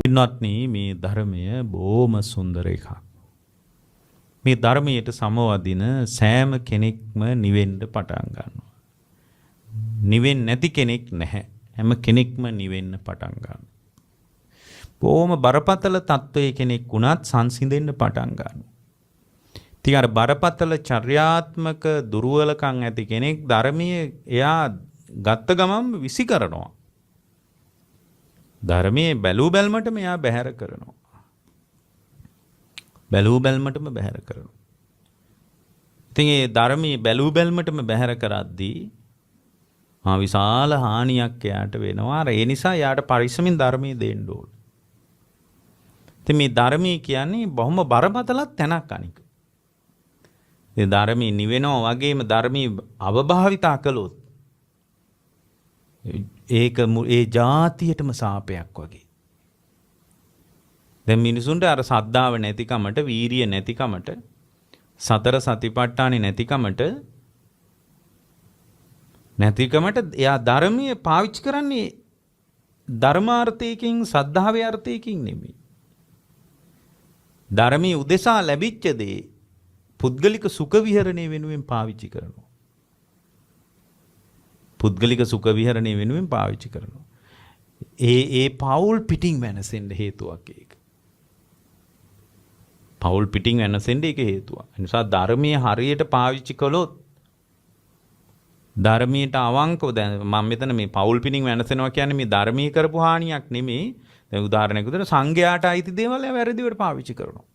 පින්වත්නි මේ ධර්මය බොහොම සුන්දර එකක්. මේ ධර්මයට සමවදින සෑම කෙනෙක්ම නිවෙන්න පටන් ගන්නවා. නිවෙන්නේ නැති කෙනෙක් නැහැ. හැම කෙනෙක්ම නිවෙන්න පටන් ගන්නවා. බොහොම බරපතල තත්වයේ කෙනෙක් වුණත් සංසිඳෙන්න පටන් ගන්නවා. ඉතින් අර බරපතල චර්යාත්මක දුර්වලකම් ඇති කෙනෙක් ධර්මයේ එයා ගත්ත ගමන් විසි කරනවා. ධර්මයේ බැලූ බැල්මටම එයා බැහැර කරනවා. බැලූ බැල්මටම බැහැර කරනවා. ඉතින් ඒ ධර්මයේ බැලූ බැල්මටම බැහැර කරද්දී විශාල හානියක් එයාට වෙනවා. ඒ නිසා එයාට පරිස්සමින් ධර්මයේ දෙන්න ඕන. ඉතින් මේ ධර්මයේ කියන්නේ බොහොම බරපතල තැනක් අනික. ඒ ධර්මයේ නිවෙනවා වගේම ධර්මයේ අවභාවිතා කළොත් ඒක ඒ જાතියටම සාපයක් වගේ. දැන් මිනිසුන්ට අර සද්ධාව නැතිකමට, වීරිය නැතිකමට, සතර සතිපට්ඨානෙ නැතිකමට එයා ධර්මයේ පාවිච්චි කරන්නේ ධර්මාර්ථයකින්, සද්ධාවේ අර්ථයකින් නෙමෙයි. ධර්මයේ උදෙසා ලැබිච්ච දේ පුද්ගලික සුඛ විහරණය වෙනුවෙන් පාවිච්චි කරනවා. පුද්ගලික සුඛ විහරණය වෙනුවෙන් පාවිච්චි කරනවා. ඒ පෞල් පිටින් වෙනසෙන්න හේතුවක් ඒක. පෞල් පිටින් වෙනසෙන්න ඒක හේතුවක්. ඒ නිසා ධර්මයේ හරියට පාවිච්චි කළොත් ධර්මයට අවංකව දැන් මම මෙතන මේ පෞල් පිටින් වෙනසෙනවා කියන්නේ මේ ධර්මී කරපු හානියක් නෙමෙයි. දැන් උදාහරණයක් විදිහට සංඝයාට අයිති දේවල් වැරදිවට පාවිච්චි කරනවා.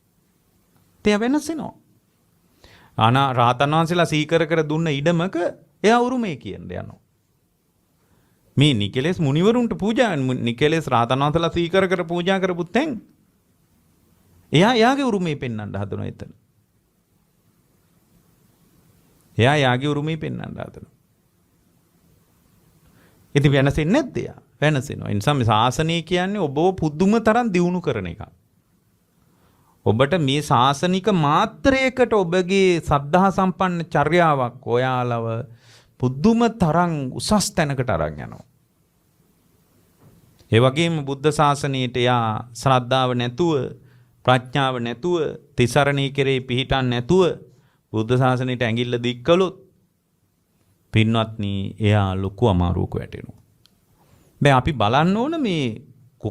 ඒ වෙනසෙනවා. රහතන් වහන්සේලා සීකර කර දුන්න ඉඩමක එයා උරුමේ කියන්න යනවා. මේ නිකලෙස් මුනිවරුන්ට පූජා නිකලෙස් රහතන් වහන්සේලා සීකර කර පූජා කරපු තැන් එයාගේ උරුමේ පෙන්වන්න හදනවා එතන. එයාගේ උරුමේ පෙන්වන්න හදනවා. ඉතින් වෙනසෙන්නේ නැද්ද එයා? වෙනසෙනවා. ඒ නිසා මේ ශාසනය කියන්නේ ඔබව පුදුම තරම් දියුණු කරන එකක්. ඔබට මේ ශාසනික මාත්‍රයකට ඔබගේ සද්ධා සම්පන්න චර්යාවක් ඔයාලව පුදුම තරම් උසස් තැනකට අරන් යනවා. ඒ වගේම බුද්ධ ශාසනයට යා ශ්‍රද්ධාව නැතුව, ප්‍රඥාව නැතුව, තිසරණී කෙරේ පිහිටන් නැතුව බුද්ධ ශාසනයට ඇඟිල්ල දික් කළොත් පින්වත්නි එයා ලොකු අමාරුවක වැටෙනවා. දැන් අපි බලන්න ඕන මේ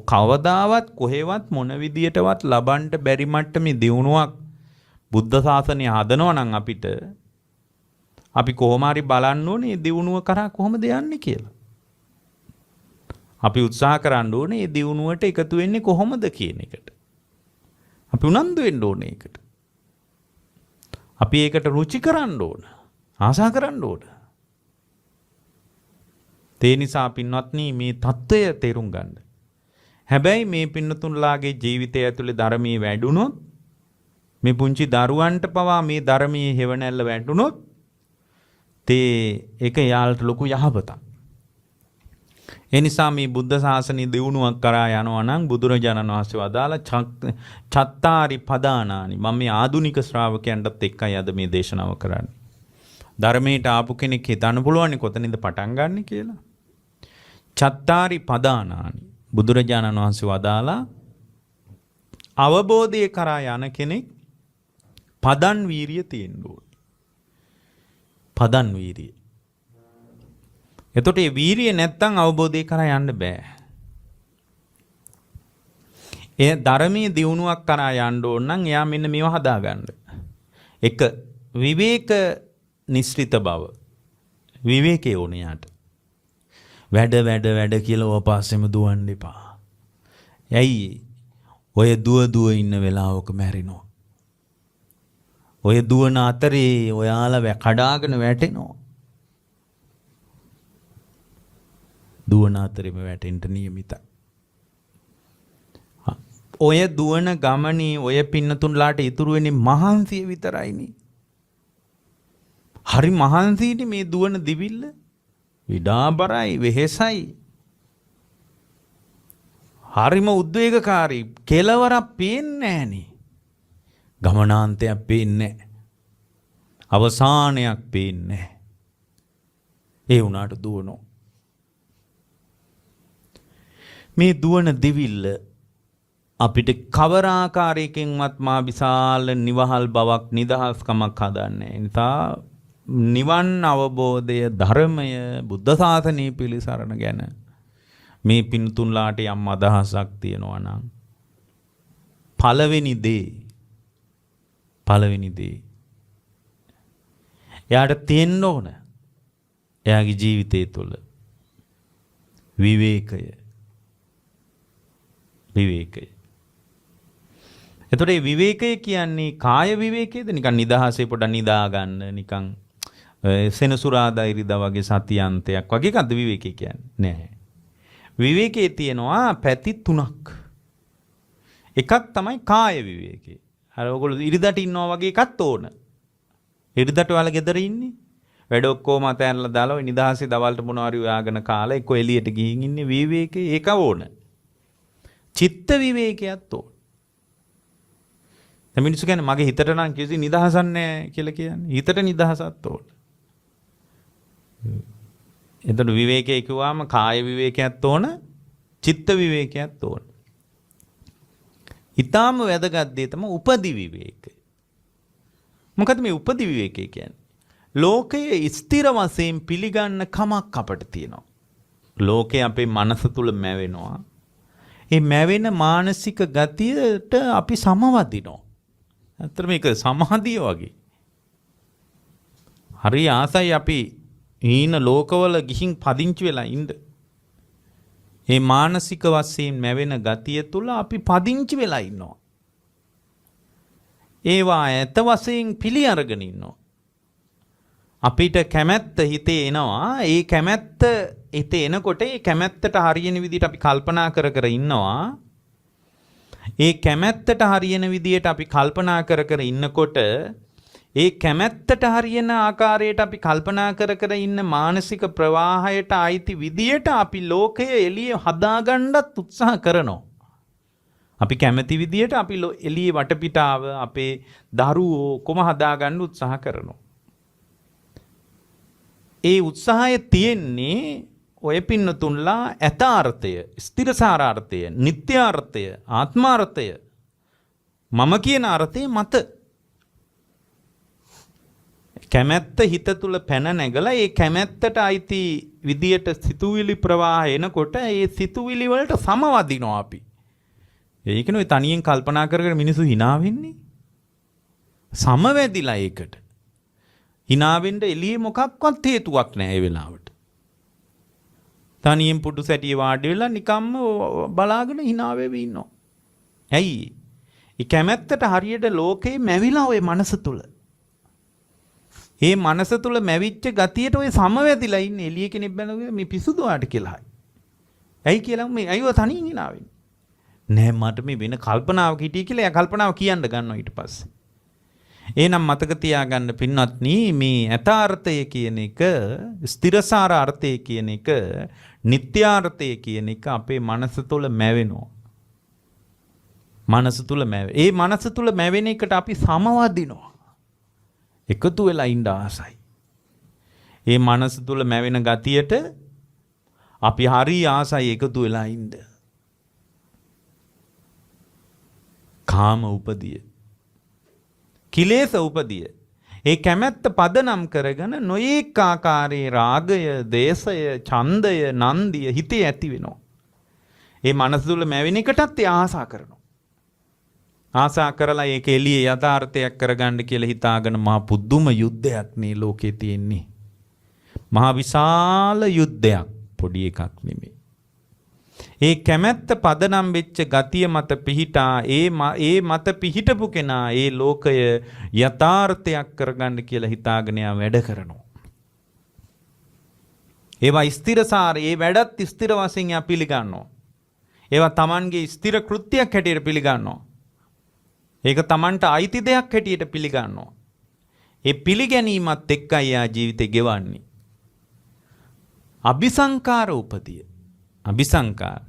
කවදාවත් කොහෙවත් මොන විදියටවත් ලබන්න බැරි මට්ටමේ දියුණුවක් බුද්ධ ශාසනය හදනවා නම් අපි කොහොම හරි බලන්න ඕනේ මේ දියුණුව කරා කොහොමද යන්නේ කියලා. අපි උත්සාහ කරන්න ඕනේ මේ දියුණුවට එකතු වෙන්නේ කොහොමද කියන එකට. අපි උනන්දු වෙන්න ඕනේ ඒකට. අපි ඒකට රුචි කරන්න ඕන. ආසා කරන්න ඕන. ඒ නිසා පින්වත්නි මේ தত্ত্বය තේරුම් ගන්න. හැබැයි මේ පින්නතුන්ලාගේ ජීවිතය ඇතුලේ ධර්මයේ වැඩුණොත්, මේ පුංචි දරුවන්ට පවා මේ ධර්මයේ හේවණැල්ල වැටුණොත් ඒක යාළට ලොකු යහපතක්. ඒ නිසා මේ බුද්ධ ශාසනය දියුණුවක් කරා යනවා නම් බුදුරජාණන් වහන්සේ වදාළ චත්තාරි පදානානි. මම මේ ආධුනික ශ්‍රාවකයන්ටත් එක්කයි අද මේ දේශනාව කරන්නේ. ධර්මයට ආපු කෙනෙක් හිතන්න පුළුවන් කොතනින්ද පටන් ගන්න කියලා. චත්තාරි පදානානි. බුදුරජාණන් වහන්සේ වදාලා අවබෝධය කරා යන කෙනෙක් පදන් වීරිය තියෙන්න ඕන. පදන් වීරිය. එතකොට මේ වීරිය නැත්තම් අවබෝධය කරා යන්න බෑ. ඒ ධර්මයේ දියුණුවක් කරා යන්න ඕන නම් එයා මෙන්න මේව හදාගන්න. එක විවේක නිස්ෘත බව. විවේකේ ඕනේ යාට. වැඩ කියලා ඔපාසෙම දුවන්න එපා. ඇයි? ඔය දුව ඉන්න වෙලාවක මැරෙනවා. ඔය දුවන අතරේ ඔයාලා කඩාගෙන වැටෙනවා. දුවන අතරේම වැටෙන්න නියමිතයි. ඔය දුවන ගමනේ ඔය පින්නතුන්ලාට ඉතුරු වෙන්නේ මහන්සිය විතරයිනේ. හරි මහන්සියනේ මේ දුවන දිවිල්ල. විඩාබරයි, වෙහෙසයි. හරිම උද්වේගකාරී. කෙලවරක් පේන්නේ නැහනේ. ගමනාන්තයක් පේන්නේ නැහැ. අවසානයක් පේන්නේ නැහැ. ඒ වුණාට දුවනවා. මේ දුවන දිවිල්ල අපිට කවර ආකාරයකින්වත් මා විශාල නිවහල් බවක් නිදහස්කමක් හදන්නේ. ඒ නිසා නිවන් අවබෝධය ධර්මය බුද්ධ ශාසනය පිළිසරණ ගැන මේ පින්තුන්ලාට යම් අදහසක් තියෙනවා නම් පළවෙනි දේ එයාට තියෙන්න ඕන එයාගේ ජීවිතය තුළ විවේකය. එතකොට මේ විවේකය කියන්නේ කාය විවේකයේද නිකන් නිදහසේ පොඩ නිදා ගන්න නිකන් සෙනසුරාදා ඉරිදා වගේ සතියන්තයක් වගේ කද්ද විවේකය කියන්නේ නෑ. විවේකයේ තියෙනවා පැති තුනක්. එකක් තමයි කාය විවේකය. අර ඔයගොල්ලෝ ඉරිදාට ඉන්නවා වගේ එකක් ඕන. ඉරිදාට ඔයාලා ගෙදර ඉන්නේ. වැඩ ඔක්කොම අතහැරලා දාලා ඔය නිදහසේ දවල්ට මොනවාරි හොයාගෙන කාලා එක්ක එළියට ගිහින් ඉන්නේ විවේකේ ඒක ඕන. චිත්ත විවේකයක් ඕන. දැන් මිනිස්සු කියන්නේ මගේ හිතට නම් කිසි නිදහසක් නැහැ කියලා කියන්නේ. හිතට නිදහසක් ඕන. එතකොට විවේකයේ කිව්වම කාය විවේකයක් ඕන, චිත්ත විවේකයක් ඕන. ඊටාම වැදගත් දේ තමයි උපදි විවේකය. මොකද මේ උපදි විවේකය කියන්නේ? ලෝකයේ ස්ථිර වශයෙන් පිළිගන්න කමක් අපට තියෙනවා. ලෝකේ අපේ මනස තුල මැවෙනවා. ඒ මැවෙන මානසික ගතියට අපි සමවදිනවා. අතර මේක සමාධිය වගේ. හරි ආසයි අපි ඊන ලෝකවල ගිහින් පදිංචි වෙලා ඉන්න. මේ මානසික වශයෙන් මැවෙන ගතිය තුල අපි පදිංචි වෙලා ඉන්නවා. ඒවා ඇත වශයෙන් පිළි අරගෙන ඉන්නවා. අපිට කැමැත්ත හිතේ එනවා. ඒ කැමැත්ත හිතේ එනකොට ඒ කැමැත්තට හරියන විදිහට අපි කල්පනා කර ඉන්නවා. ඒ කැමැත්තට හරියන විදිහට අපි කල්පනා කර ඉන්නකොට ඒ කැමැත්තට හරියන ආකාරයට අපි කල්පනා කර ඉන්න මානසික ප්‍රවාහයට ආйти විදියට අපි ලෝකය එළිය හදාගන්නත් උත්සාහ කරනවා. අපි කැමති විදියට අපි එළියේ වටපිටාව අපේ දරුවෝ කොම හදාගන්න උත්සාහ කරනවා. ඒ උත්සාහය තියෙන්නේ ඔය පින්නතුන්ලා යථාර්ථය, ස්ථිරසාරාර්ථය, නිත්‍යාර්ථය, ආත්මාර්ථය, මම කියන අර්ථය මත. කැමැත්ත හිත තුල පැන නැගලා ඒ කැමැත්තට අයිති විදියට සිතුවිලි ප්‍රවාහ එනකොට ඒ සිතුවිලි වලට සමවදිනවා අපි. ඒකනේ ඔය තනියෙන් කල්පනා කරගෙන මිනිස්සු hina වෙන්නේ. සමවැදිලා ඒකට. hina වෙන්න එළියේ මොකක්වත් හේතුවක් නැහැ ඒ වෙලාවට. තනියෙන් පුඩු සැටිය වාඩි වෙලා නිකම්ම බලාගෙන hina වෙවි ඉන්නවා. ඇයි? ඒ කැමැත්තට හරියට ලෝකේ මැවිලා ඔය මනස තුල. ඒ මනස තුල මැවිච්ච ගතියට ඔය සමවැදිලා ඉන්නේ එළිය කෙනෙක් බැලුවා මේ පිසුදු ආට කියලා. ඇයි කියලා මේ අයියෝ තනියෙන් hina වෙන්නේ. නෑ මට මේ වෙන කල්පනාවක් හිටිය කියලා එයා කල්පනාව කියන්න ගන්නවා ඊට පස්සේ. එහෙනම් මතක තියාගන්න පින්වත්නි මේ යථාර්ථය කියන එක, ස්ථිරසාර අර්ථය කියන එක, නිත්‍යාර්ථය කියන එක අපේ මනස තුල මැවෙනවා. මනස තුල මැවෙ. ඒ මනස තුල මැවෙන එකට අපි සමවදිනවා. එකතු වෙලා ඉන්න ආසයි. ඒ මනස තුල මැවෙන ගතියට අපි හරි ආසයි එකතු වෙලා ඉන්න. කාම උපදිය. කිලේශ උපදිය. ඒ කැමැත්ත පදනම් කරගෙන නොයේක ආකාරයේ රාගය, දේශය, ඡන්දය, නන්දිය හිතේ ඇති වෙනවා. ඒ මනස තුල මැවෙන එකටත් ඒ ආසා කරනවා. ආසා කරලා ඒක එළියේ යථාර්ථයක් කරගන්න කියලා හිතාගෙන මහා පුදුම යුද්ධයක් මේ ලෝකේ තියෙන්නේ. මහා විශාල යුද්ධයක්, පොඩි එකක් නෙමෙයි. ඒ කැමැත්ත පදනම් වෙච්ච ගතිය මත පිහිටා ඒ මත පිහිටපු කෙනා ඒ ලෝකය යථාර්ථයක් කරගන්න කියලා හිතාගෙන යා වැඩ කරනවා. ඒවා ස්ථිරසාර, ඒ වැඩත් ස්ථිර වශයෙන් යා පිළිගන්නවා. ඒවා Tamanගේ ස්ථිර කෘත්‍යයක් හැටියට පිළිගන්නවා. ඒක Tamanට අයිති දෙයක් හැටියට පිළිගන්නවා. ඒ පිළිගැනීමත් එක්කයි යා ජීවිතේ ගෙවන්නේ. අபிසංකාර උපදිය. අபிසංකාර.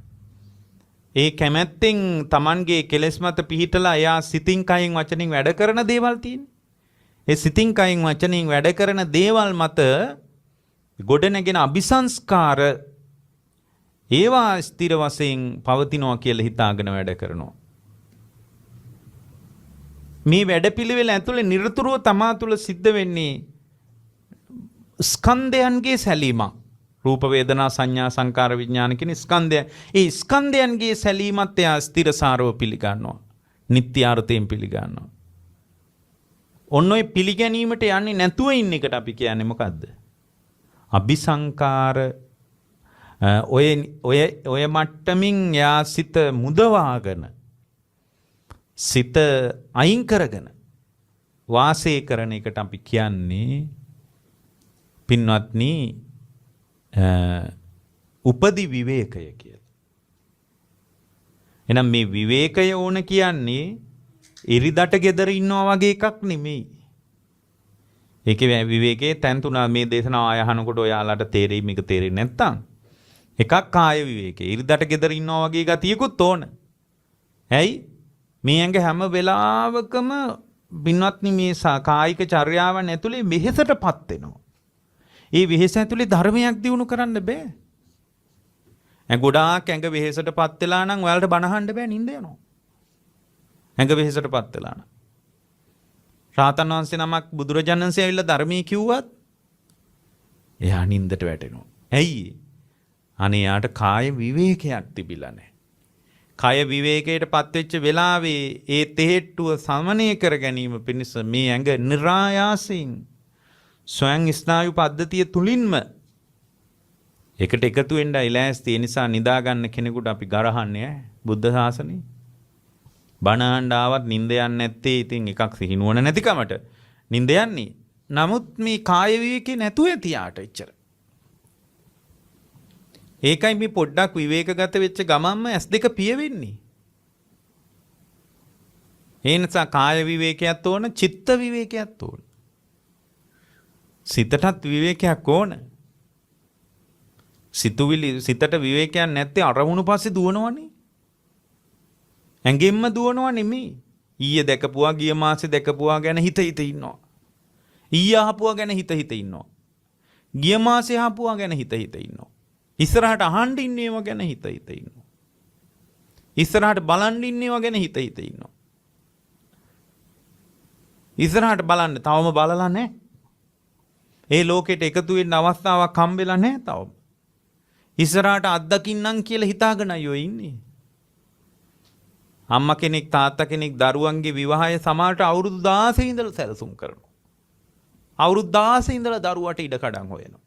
ඒ කැමැත්තෙන් Tamanගේ කෙලෙස් මත පිහිටලා එයා සිතින් කයින් වචනින් වැඩ කරන දේවල් තියෙන්නේ. ඒ සිතින් කයින් වචනින් වැඩ කරන දේවල් මත ගොඩනැගෙන අபிසංස්කාර ඒවා ස්ථිර වශයෙන් පවතිනවා කියලා හිතාගෙන වැඩ කරනවා. මේ වැඩපිළිවෙල ඇතුලේ නිරතුරුව තමා තුළ සිද්ධ වෙන්නේ ස්කන්ධයන්ගේ සැලීමක්. රූප වේදනා සංඥා සංකාර විඥාන කියන ස්කන්ධය. ඒ ස්කන්ධයන්ගේ සැලීමත් එයා ස්ථිරසාරව පිළිගන්නවා. නිත්‍යාර්ථයෙන් පිළිගන්නවා. ඔන්න ඔය පිළිගැනීමට යන්නේ නැතුව ඉන්න එකට අපි කියන්නේ මොකද්ද? අபிසංකාර ඔය මට්ටමින් යා සිත මුදවාගෙන සිත අයින් කරගෙන වාසය කරන එකට අපි කියන්නේ පින්වත්නි උපදි විවේකය කියලා. එහෙනම් මේ විවේකය ඕන කියන්නේ ඉරිදට ගෙදර ඉන්නවා වගේ එකක් නෙමෙයි. ඒකේ විවේකයේ තැන් තුන මේ දේශනාව ආය අහනකොට ඔයාලට තේරෙයි මේක තේරෙන්නේ නැත්තම්. එකක් කාය විවේකේ. ඉරිදට ගෙදර ඉන්නවා වගේ ගතියකුත් ඕන. ඇයි? මේ ඇඟ හැම වෙලාවකම පින්වත්නි මේ කායික චර්යාවන් ඇතුලේ වෙහෙසටපත් වෙනවා. ඒ වෙහෙස ඇතුලේ ධර්මයක් දියුණු කරන්න බෑ. ගොඩාක් ඇඟ වෙහෙසටපත් වෙලා නම් ඔයාලට බණ අහන්න බෑ, නිින්ද යනවා. ඇඟ වෙහෙසටපත් වෙලා නම්. රාතන් වහන්සේ නමක් බුදුරජාණන් වහන්සේ ඇවිල්ලා ධර්මයේ කිව්වත් එයා නිින්දට වැටෙනවා. ඇයි? අනේ යාට කාය විවේකයක් තිබිලා නැහැ. කාය විවේකයටපත් වෙච්ච වෙලාවේ ඒ තෙහෙට්ටුව සමනය කර ගැනීම පිණිස මේ ඇඟ નિરાයාසයෙන් ස්වයං ස්නායු පද්ධතිය තුලින්ම එකට එකතු වෙන්න ඉලෑස්ති. ඒ නිසා නිදා ගන්න කෙනෙකුට අපි ගරහන්නේ බුද්ධ ශාසනේ. බණ අහන්න ආවත් නිින්ද යන්නේ නැත්තේ ඉතින් එකක් සිහිනුවන නැතිකමට නිින්ද යන්නේ. නමුත් මේ කාය විවේකේ නැතුව තියාට එච්චර. ඒකයි මේ පොඩ්ඩක් විවේකගත වෙච්ච ගමන්ම S2 පිය වෙන්නේ. ඒ නිසා කාය විවේකයක් ඕන, චිත්ත විවේකයක් ඕන. සිතටත් විවේකයක් ඕන. සිතට විවේකයක් නැත්තේ අරමුණු පස්සේ දුවනවනේ. ඇඟෙන්ම දුවනවා නෙමෙයි. ඊයේ දැකපුවා, ගිය මාසේ දැකපුවා ගැන හිත ඉන්නවා. ඊයේ අහපුවා ගැන හිත ඉන්නවා. ගිය මාසේ අහපුවා ගැන හිත ඉන්නවා. ඉස්සරහට අහන්න ඉන්නේව ගැන හිත ඉන්නවා. ඉස්සරහට බලන් ඉන්නේව ගැන හිත ඉන්නවා. ඉස්සරහට බලන්න තවම බලලා නැහැ. ඒ ලෝකෙට එකතු වෙන්න අවස්ථාවක් හම්බෙලා නැහැ තවම. ඉස්සරහට අත්දකින්නම් කියලා හිතාගෙන අයෝ ඉන්නේ. අම්මා කෙනෙක් තාත්තා කෙනෙක් දරුවන්ගේ විවාහය සමාජයට අවුරුදු 16 ඉඳලා සැලසුම් කරනවා. අවුරුදු 16 ඉඳලා දරුවට ඉඩකඩම් හොයනවා.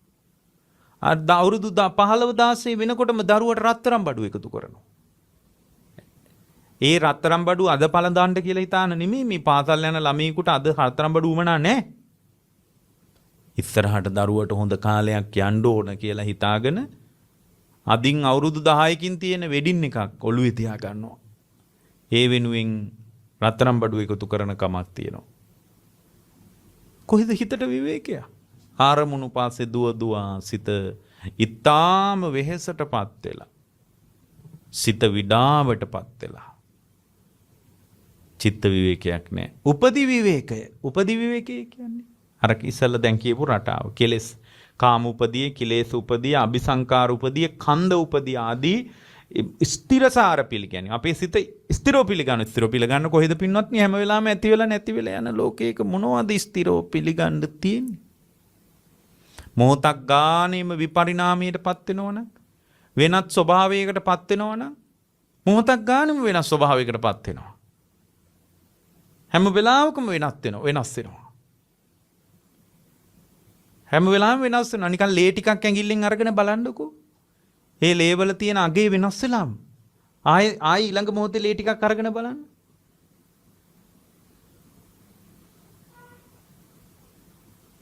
අවුරුදු 15 16 වෙනකොටම දරුවට රත්තරන් බඩු එකතු කරනවා. ඒ රත්තරන් බඩු අද පළඳාන්න කියලා හිතාන නෙමෙයි මේ පාසල් යන ළමයිකට අද රත්තරන් බඩු උමනා නැහැ. ඉස්සරහට දරුවට හොඳ කාලයක් යන්න ඕන කියලා හිතාගෙන අදින් අවුරුදු 10කින් තියෙන වෙඩින් එකක් ඔළුවේ තියා ගන්නවා. ඒ වෙනුවෙන් රත්තරන් බඩු එකතු කරන කමක් තියෙනවා. කොහෙද හිතට විවේකය? ආරමුණු පාසේ දුව සිත ඊටාම වෙහෙසටපත් වෙලා. සිත විඩාවටපත් වෙලා. චිත්ත විවේකයක් නැහැ. උපදි විවේකය. උපදි විවේකය කියන්නේ අර ඉස්සෙල්ලා දැන් කියපු රටාව. කෙලෙස් කාම උපදී, කිලේශ උපදී, අபிසංකාර උපදී, කන්ද උපදී ආදී ස්ථිරසාර පිළිගන්නේ. අපේ සිත ස්ථිරව පිළිගන්න. ස්ථිරව පිළිගන්න කොහෙද පින්වත්නි? හැම වෙලාවෙම ඇති වෙලා නැති වෙලා යන ලෝකයක මොනවද ස්ථිරව පිළිගන්න තියෙන්නේ? මොහොතක් ගානෙම විපරිණාමයටපත් වෙනවනම්, වෙනත් ස්වභාවයකටපත් වෙනවනම්, මොහොතක් ගානෙම වෙනස් ස්වභාවයකටපත් වෙනවා. හැම වෙලාවකම වෙනස් වෙනවා. හැම වෙලාවෙම වෙනස් වෙනවා. නිකන් ලේ ටිකක් ඇඟිල්ලෙන් අරගෙන බලන්නකෝ. ඒ ලේ වල තියෙන අගේ වෙනස් වෙලාම ආයි ඊළඟ මොහොතේ ලේ ටිකක් අරගෙන බලන්න.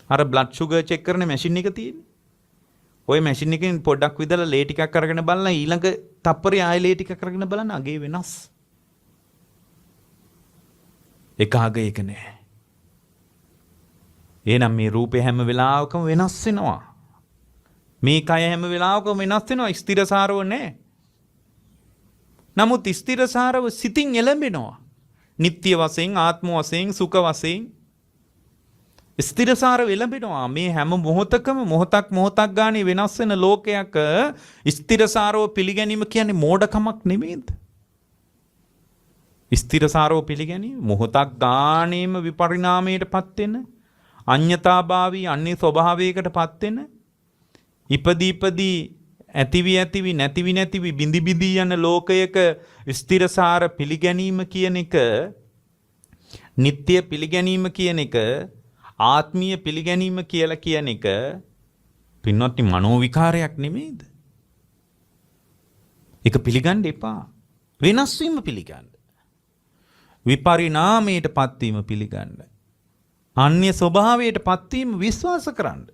අර බ්ලඩ් ෂුගර් චෙක් කරන මැෂින් එක තියෙන්නේ. ওই මැෂින් එකෙන් පොඩ්ඩක් විදලා ලේ ටිකක් අරගෙන බලලා ඊළඟ තප්පරේ ආයි ලේ ටිකක් අරගෙන බලන්න අගේ වෙනස්. එක අගයක නෑ. එහෙනම් මේ රූපේ හැම වෙලාවකම වෙනස් වෙනවා. මේ කය හැම වෙලාවකම වෙනස් වෙනවා. ස්ථිරසාරව නෑ. නමුත් ස්ථිරසාරව සිතින් එළඹෙනවා. නිට්ටය වශයෙන්, ආත්ම වශයෙන්, සුඛ වශයෙන් ස්ථිරසාරව එළඹෙනවා. මේ හැම මොහොතකම මොහොතක් ගානේ වෙනස් වෙන ලෝකයක ස්ථිරසාරව පිළිගැනීම කියන්නේ මෝඩකමක් නෙමෙයිද? ස්ථිරසාරව පිළිගැනීම මොහොතක් ගානේම විපරිණාමයටපත් වෙන අඤ්ඤතාභාවී අන්‍ය ස්වභාවයකටපත් වෙන ඉපදී ඇතිවි නැතිවි බිඳි යන ලෝකයක ස්ථිරසාර පිළිගැනීම කියන එක නිට්ටය පිළිගැනීම කියන එක ආත්මීය පිළිගැනීම කියලා කියන එක පින්වත්නි මනෝ විකාරයක් නෙමෙයිද? ඒක පිළිගන්න එපා. වෙනස් වීම පිළිගන්න. විපරිණාමයටපත් වීම පිළිගන්න. අන්‍ය ස්වභාවයටපත් වීම විශ්වාස කරන්න.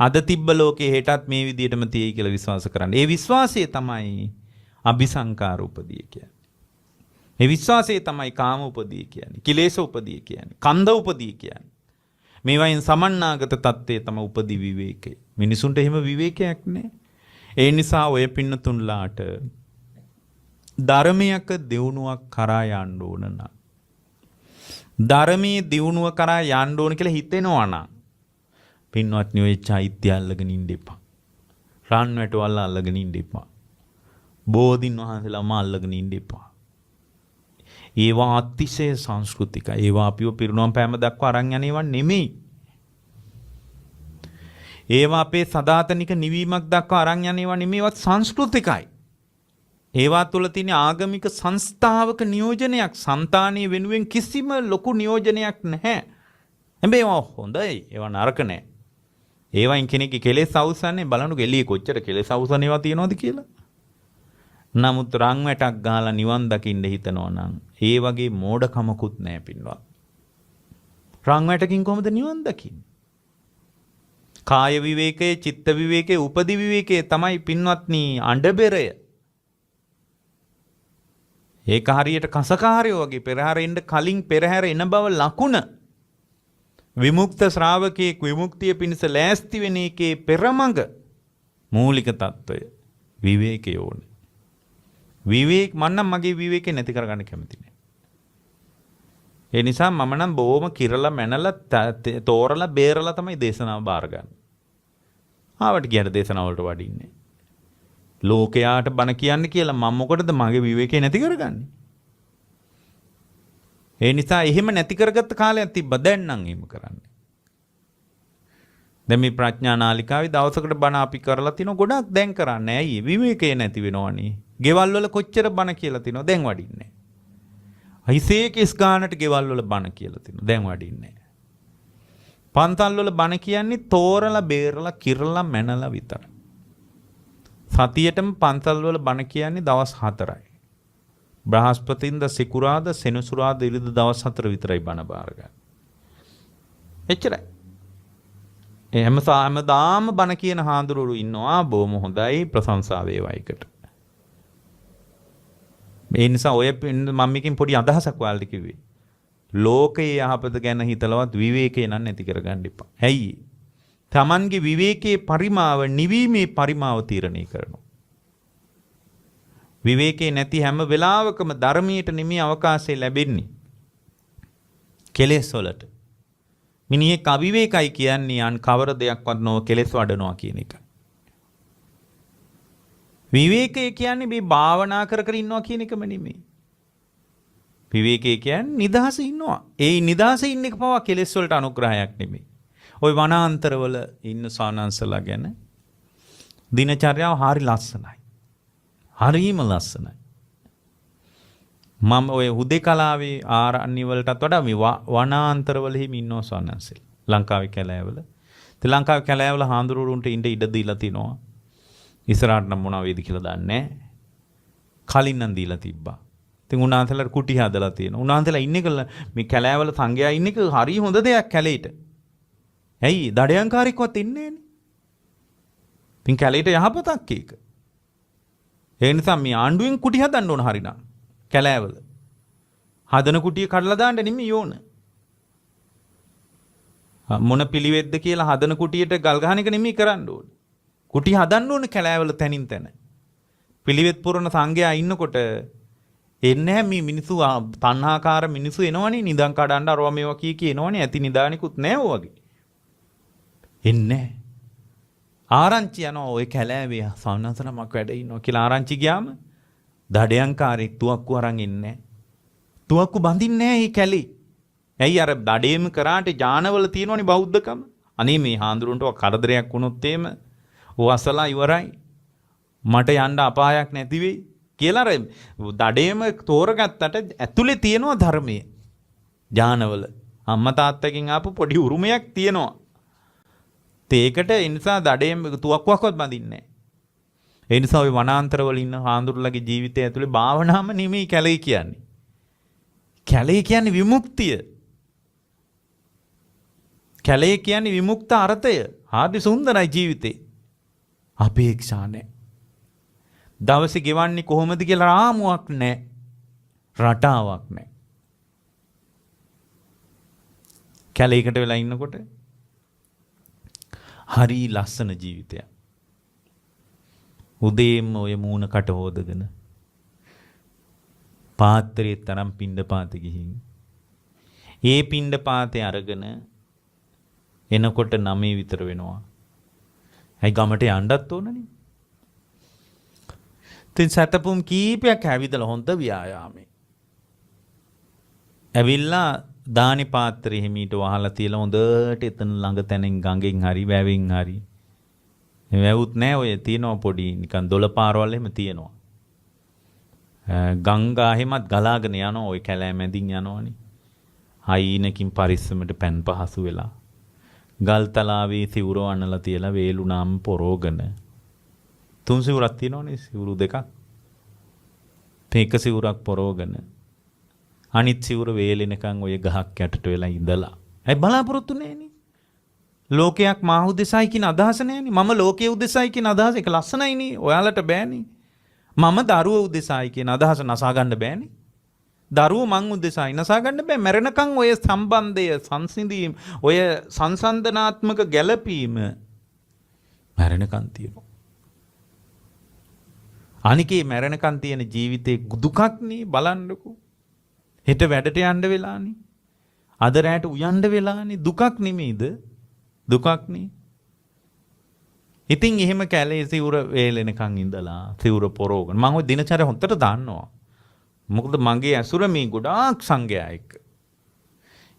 අද තිබ්බ ලෝකේ හෙටත් මේ විදිහටම තියෙයි කියලා විශ්වාස කරන්න. ඒ විශ්වාසය තමයි අபிසංකාර උපදී කියන්නේ. ඒ විශ්වාසය තමයි කාම උපදී කියන්නේ. කිලේශ උපදී කියන්නේ. කන්ද උපදී කියන්නේ. මේවයින් සමන්නාගත තත්ත්වයේ තම උපදී විවේකය. මිනිසුන්ට එහෙම විවේකයක් නැහැ. ඒ නිසා ඔය පින්නතුන්ලාට ධර්මයක දියුණුවක් කරා යන්න ඕන නම් ධර්මයේ දියුණුව කරා යන්න ඕන කියලා හිතෙනවා නම් පින්වත්නි ඔය චෛත්‍ය අල්ලගෙන ඉන්න එපා. රන් වැටවල් අල්ලගෙන ඉන්න එපා. බෝධින් වහන්සේලාම අල්ලගෙන ඉන්න එපා. ඒවා අතිශය සංස්කෘතිකයි. ඒවා අපිව පිරුණම් පෑම දක්වා අරන් යන ඒවා නෙමෙයි. ඒවා අපේ සදාතනික නිවීමක් දක්වා අරන් යන ඒවා නෙමෙයි. ඒවා සංස්කෘතිකයි. ඒවා තුළ තියෙන ආගමික සංස්ථාවක නියෝජනයක් సంతානීය වෙනුවෙන් කිසිම ලොකු නියෝජනයක් නැහැ. හැබැයි ඒවා හොඳයි. ඒවා නරක නැහැ. ඒවයින් කෙනෙක්ගේ කෙලෙස් අවසන්නේ බලන්නු එළියේ කොච්චර කෙලෙස් අවසන් ඒවා තියනවද කියලා. නමුත් රන් වැටක් ගහලා නිවන් දකින්න හිතනවා නම් ඒ වගේ මෝඩකමකුත් නැහැ පින්වත්. රන් වැටකින් කොහොමද නිවන් දකින්නේ? කාය විවේකයේ, චිත්ත විවේකයේ, උපදි විවේකයේ තමයි පින්වත්නි අඬබෙරය. ඒක හරියට කසකාරයෝ වගේ පෙරහැර එන්න කලින් පෙරහැර එන බව ලකුණ. විමුක්ත ශ්‍රාවකයෙක් විමුක්තිය පිණිස ලෑස්ති වෙන එකේ පෙරමඟ මූලික తত্ত্বය විවේකය ඕනේ. විවේක මන්නම් මගේ විවේකේ නැති කරගන්න කැමති නෑ. ඒ නිසා මම නම් බොහොම කිරලා මැනලා තෝරලා බේරලා තමයි දේශනාව බාර ගන්න. ආවට කියන දේශනාව වලට වඩින්නේ. ලෝකයාට බණ කියන්නේ කියලා මම මොකටද මගේ විවේකේ නැති කරගන්නේ? ඒ නිසා එහෙම නැති කරගත්ත කාලයක් තිබ්බා. දැන් නම් එහෙම කරන්නේ. දැන් මේ ප්‍රඥා නාලිකාවේ දවසකට බණ අපි කරලා තිනෝ ගොඩක් දැන් කරන්නේ. ඇයි? විවේකේ නැති වෙනවනේ. ගෙවල් වල කොච්චර බණ කියලා තිනෝ දැන් වඩින්නේ. හිසේකස් ගානට ගෙවල් වල බණ කියලා තිනෝ දැන් වඩින්නේ. පන්තල් වල බණ කියන්නේ තෝරලා බේරලා කිරලා මැනලා විතරයි. සතියේටම පන්තල් වල බණ කියන්නේ දවස් 4යි. බ්‍රහස්පතින්ද සිකුරාද සෙනසුරාද ඉරිද දවස් 4 විතරයි බණ බාර ගන්න. එච්චරයි. හැමදාම බණ කියන හාමුදුරුවෝ ඉන්නවා බොහොම හොඳයි ප්‍රශංසා වේවා එකට. ඒ නිසා ඔය මම මේකෙන් පොඩි අදහසක් ඔයාලට කිව්වේ. ලෝකයේ යහපත ගැන හිතලවත් විවේකේ නම් නැති කරගන්න එපා. ඇයි? Tamanගේ විවේකයේ පරිමාව නිවීමේ පරිමාව තීරණය කරනවා. විවේකේ නැති හැම වෙලාවකම ධර්මයට නිමි අවකාශය ලැබෙන්නේ. කෙලෙස් වලට. මිනිහෙක් අවිවේකයි කියන්නේ අන් කවර දෙයක්වත් නොව කෙලෙස් වඩනවා කියන එක. විවේකය කියන්නේ මේ භාවනා කර කර ඉන්නවා කියන එකම නෙමෙයි. විවේකය කියන්නේ නිදහස ඉන්නවා. ඒ නිදහස ඉන්න එක පවා කෙලෙස් වලට අනුග්‍රහයක් නෙමෙයි. ওই වනාන්තරවල ඉන්න සානංශලා ගැන දිනචර්යාව හරි ලස්සනයි. හරිම ලස්සනයි. මම ඔය හුදේකලාවේ ආරණ්‍ය වලටත් වඩා මේ වනාන්තරවල හිම ඉන්නව සානංශල. ලංකාවේ කැලෑවල. ශ්‍රී ලංකාවේ කැලෑවල හාඳුරුරුන්ට ඉඳ ඉඩ දීලා තිනවා. ඉස්සරහට නම් මොනවා වේද කියලා දන්නේ නැහැ. කලින් නම් දීලා තිබ්බා. ඉතින් උන්වහන්සේලා කුටි හදලා තියෙනවා. උන්වහන්සේලා ඉන්නේ මේ කැලෑවල සංඝයා ඉන්න එක හරි හොඳ දෙයක් කැලේට. ඇයි? දඩයන්කාරයෙක්වත් ඉන්නේ නැහනේ. ඉතින් කැලේට යහපතක් ඒක. ඒ නිසා මේ ආණ්ඩුවෙන් කුටි හදන්න ඕන හරිනම් කැලෑවල. හදන කුටිය කඩලා දාන්න නෙමෙයි ඕන. මොන පිළිවෙද්ද කියලා හදන කුටියට ගල් ගහන එක නෙමෙයි කරන්න ඕන. කුටි හදන්න ඕන කැලෑවල තැනින් තැන. පිළිවෙත් පුරන සංඝයා ඉන්නකොට එන්නේ මේ මිනිස්සු තණ්හාකාර මිනිස්සු එනවනේ නිදන් කඩන්න අරවා මේවා කී එනවනේ ඇති නිදානිකුත් නැහැ වගේ. එන්නේ ආරංචි යනවා ඔය කැලෑවේ සවනසනමක් වැඩ ඉන්නවා කියලා ආරංචි ගියාම දඩයන්කාරයෙක් තුවක්කු අරන් ඉන්නේ. තුවක්කු බඳින්නේ නැහැ මේ කැලේ. ඇයි අර දඩේම කරාට ඥානවල තියෙනවනේ බෞද්ධකම. අනේ මේ හාඳුරුන්ට කරදරයක් වුණොත් එහෙම ඔවසලා ඉවරයි. මට යන්න අපායක් නැති වෙයි කියලා අර දඩේම තෝරගත්තට ඇතුලේ තියෙනවා ධර්මයේ. ඥානවල අම්මා තාත්තගෙන් ආපු පොඩි උරුමයක් තියෙනවා. ඒකට ඒ නිසා දඩේම තුවක්කුවක්වත් බඳින්නේ නැහැ. ඒ නිසා ওই වනාන්තරවල ඉන්න හාඳුරුලගේ ජීවිතය ඇතුලේ භාවනාවම නෙමෙයි කැලේ කියන්නේ. කැලේ කියන්නේ විමුක්තිය. කැලේ කියන්නේ විමුක්ත අර්ථය. ආදි සුන්දරයි ජීවිතේ. අපේක්ෂා නැහැ. දවසේ ගෙවන්නේ කොහොමද කියලා රාමුවක් නැහැ. රටාවක් නැහැ. කැලේකට වෙලා ඉන්නකොට හරි ලස්සන ජීවිතයක්. උදේම ඔය මූණ කට හොදගෙන පාත්‍රයේ තරම් පිණ්ඩපාතේ ගිහින් ඒ පිණ්ඩපාතේ අරගෙන එනකොට 9 විතර වෙනවා. ඇයි ගමට යන්නත් ඕනනේ. තින් සතපුම් කීපයක් ඇවිදලා හොඳ ව්‍යායාමේ. ඇවිල්ලා දානි පාත්‍රෙ හිමීට වහලා තියලා හොඳට එතන ළඟ තැනින් ගඟෙන් හරි වැවෙන් හරි. වැවුත් නෑ ඔය තියෙනවා පොඩි නිකන් දොළ පාරවල් එහෙම තියෙනවා. ගංගා හැමත් ගලාගෙන යනවා ඔය කැලෑ මැදින් යනවනේ. හයිනකින් පරිස්සමට පැන් පහසු වෙලා. ගල් තලාවේ සිවුර වන්නලා තියලා වේලුනාම් පොරෝගෙන. 3 සිවුරක් තියෙනවනේ සිවුරු දෙකක්. මේක සිවුරක් පොරෝගෙන. අනිත් සිවුර වේලෙනකන් ඔය ගහක් යටට වෙලා ඉඳලා. ඇයි බලාපොරොත්තු නෑනේ. ලෝකයක් මා උදෙසයි කියන අදහස නෑනේ. මම ලෝකයේ උදෙසයි කියන අදහස ඒක ලස්සනයිනේ. ඔයාලට බෑනේ. මම දරුවෝ උදෙසයි කියන අදහස නසා ගන්න බෑනේ. දරුවෝ මං උදෙසයි නසා ගන්න බෑ. මැරෙනකන් ඔය සම්බන්ධය සංසිඳීම ඔය සංසන්දනාත්මක ගැළපීම මැරෙනකන් තියෙනවා. අනිකේ මැරෙනකන් තියෙන ජීවිතේ දුකක්නේ බලන්නකෝ. හෙට වැඩට යන්න වෙලානේ. අද රැට උයන්න වෙලානේ. දුකක් නෙමෙයිද? දුකක්නේ. ඉතින් එහෙම කැලේ සිවුර වේලෙනකන් ඉඳලා සිවුර පොරෝගෙන මම ওই දිනචර්ය හොන්දට දාන්නවා. මොකද මගේ ඇසුර මේ ගොඩාක් සංගයා එක්ක.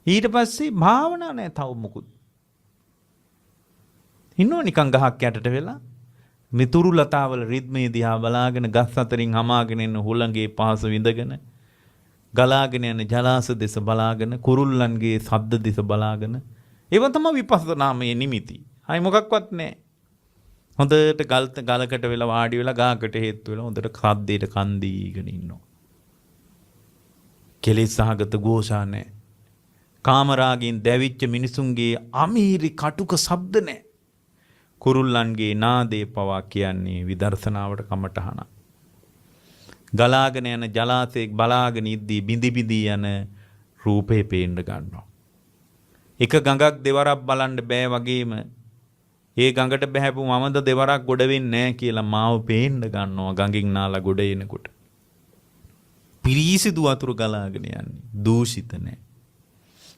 ඊට පස්සේ භාවනා නැහැ තව මොකුත්. ඉන්නෝ නිකන් ගහක් යටට වෙලා මිතුරු ලතාවල රිද්මේ දිහා බලාගෙන ගස් අතරින් හමාගෙන එන හුළඟේ පහස විඳගෙන ගලාගෙන යන ජලාශ දෙස බලාගෙන කුරුල්ලන්ගේ ශබ්ද දෙස බලාගෙන ඒව තමයි විපස්සනාමය නිමිති. අය මොකක්වත් නැහැ. හොඳට ගලකට වෙලා වාඩි වෙලා ගහකට හේතු වෙලා හොඳට ශබ්දයට කන් දීගෙන ඉන්නවා. කෙලෙස් සහගත ഘോഷා නැහැ. කාමරාගයෙන් දැවිච්ච මිනිසුන්ගේ අමීරි කටුක ශබ්ද නැහැ. කුරුල්ලන්ගේ නාදේ පවා කියන්නේ විදර්ශනාවට කමටහන. ගලාගෙන යන ජලාශයක් බලාගෙන ඉද්දී බිඳි බිඳි යන රූපේ පේන්න ගන්නවා. එක ගඟක් දෙවරක් බලන්න බෑ වගේම ඒ ගඟට බහැපු මමද දෙවරක් ගොඩ වෙන්නේ නැහැ කියලා මාව පේන්න ගන්නවා ගඟින් නාලා ගොඩ එනකොට. පිරිසිදු වතුර ගලාගෙන යන්නේ දූෂිත නැහැ.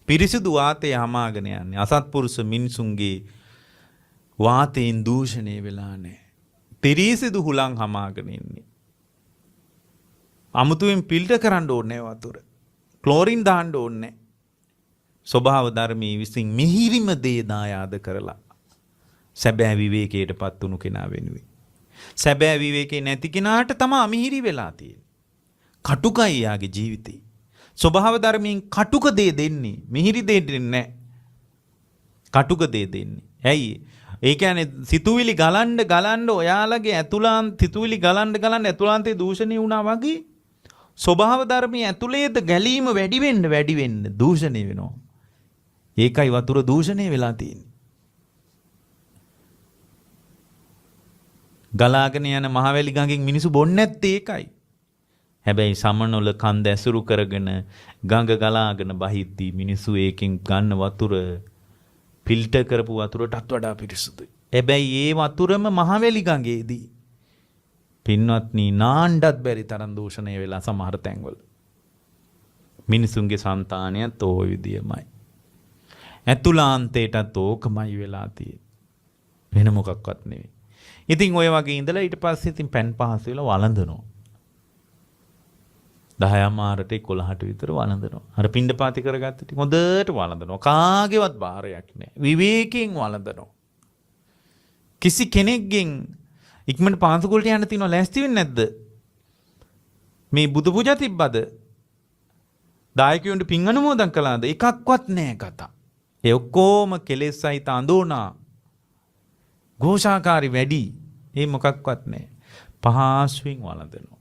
පිරිසිදු වාතය හමාගෙන යන්නේ අසත්පුරුෂ මිනිසුන්ගේ වාතයෙන් දූෂණය වෙලා නැහැ. පිරිසිදු හුලං හමාගෙන ඉන්නේ. අමුතුවෙන් ෆිල්ටර් කරන්න ඕනේ වතුර. ක්ලෝරින් දාන්න ඕනේ. ස්වභාව ධර්මී විසින් මිහිරිම දේ දායාද කරලා සැබෑ විවේකයටපත් වුණු කෙනා වෙනුවෙන්. සැබෑ විවේකේ නැති කෙනාට තමයි අමිහිරි වෙලා තියෙන්නේ. කටුකයි යාගේ ජීවිතේ. ස්වභාව ධර්මයෙන් කටුක දේ දෙන්නේ. මිහිරි දේ දෙන්නේ නැහැ. කටුක දේ දෙන්නේ. ඇයි? ඒ කියන්නේ සිතුවිලි ගලන්න ඔයාලගේ සිතුවිලි ගලන්න ඇතුළාන්තයේ දූෂණය වුණා වගේ ස්වභාව ධර්මයේ ඇතුළේද ගැලීම වැඩි වෙන්න දූෂණය වෙනවා. ඒකයි වතුර දූෂණය වෙලා තියෙන්නේ. ගලාගෙන යන මහවැලි ගඟෙන් මිනිස්සු බොන්නේ නැත්තේ ඒකයි. හැබැයි සමනොල කන්ද ඇසුරු කරගෙන ගඟ ගලාගෙන බහිද්දී මිනිස්සු ඒකෙන් ගන්න වතුර ෆිල්ටර් කරපු වතුරටත් වඩා පිරිසුදුයි. හැබැයි ඒ වතුරම මහවැලි ගඟේදී පින්වත්නි නාන්නත් බැරි තරම් දූෂණය වෙලා සමහර තැන්වල. මිනිසුන්ගේ సంతානයත් ওই විදියමයි. ඇතුළාන්තයටත් ඕකමයි වෙලා තියෙන්නේ. වෙන මොකක්වත් නෙවෙයි. ඉතින් ඔය වගේ ඉඳලා ඊට පස්සේ ඉතින් පෑන් පහස වෙලා වළඳනවා. 10 මාරට 11ට විතර වළඳනවා. අර පිණ්ඩපාති කරගත්ත ටික හොඳට වළඳනවා. කාගේවත් බාරයක් නැහැ. විවේකයෙන් වළඳනවා. කිසි කෙනෙක්ගෙන් ඉක්මනට පාන්සුගලට යන්න තියනවා ලෑස්ති වෙන්නේ නැද්ද? මේ බුදු පූජා තිබ්බද? දායකයන්ට පින් අනුමෝදන් කළාද? එකක්වත් නැහැ කතා. ඒ ඔක්කොම කෙලෙස් සහිත අඳෝනා. ഘോഷාකාරී වැඩි. ඒ මොකක්වත් නැහැ. පහසුවෙන් වළඳනවා.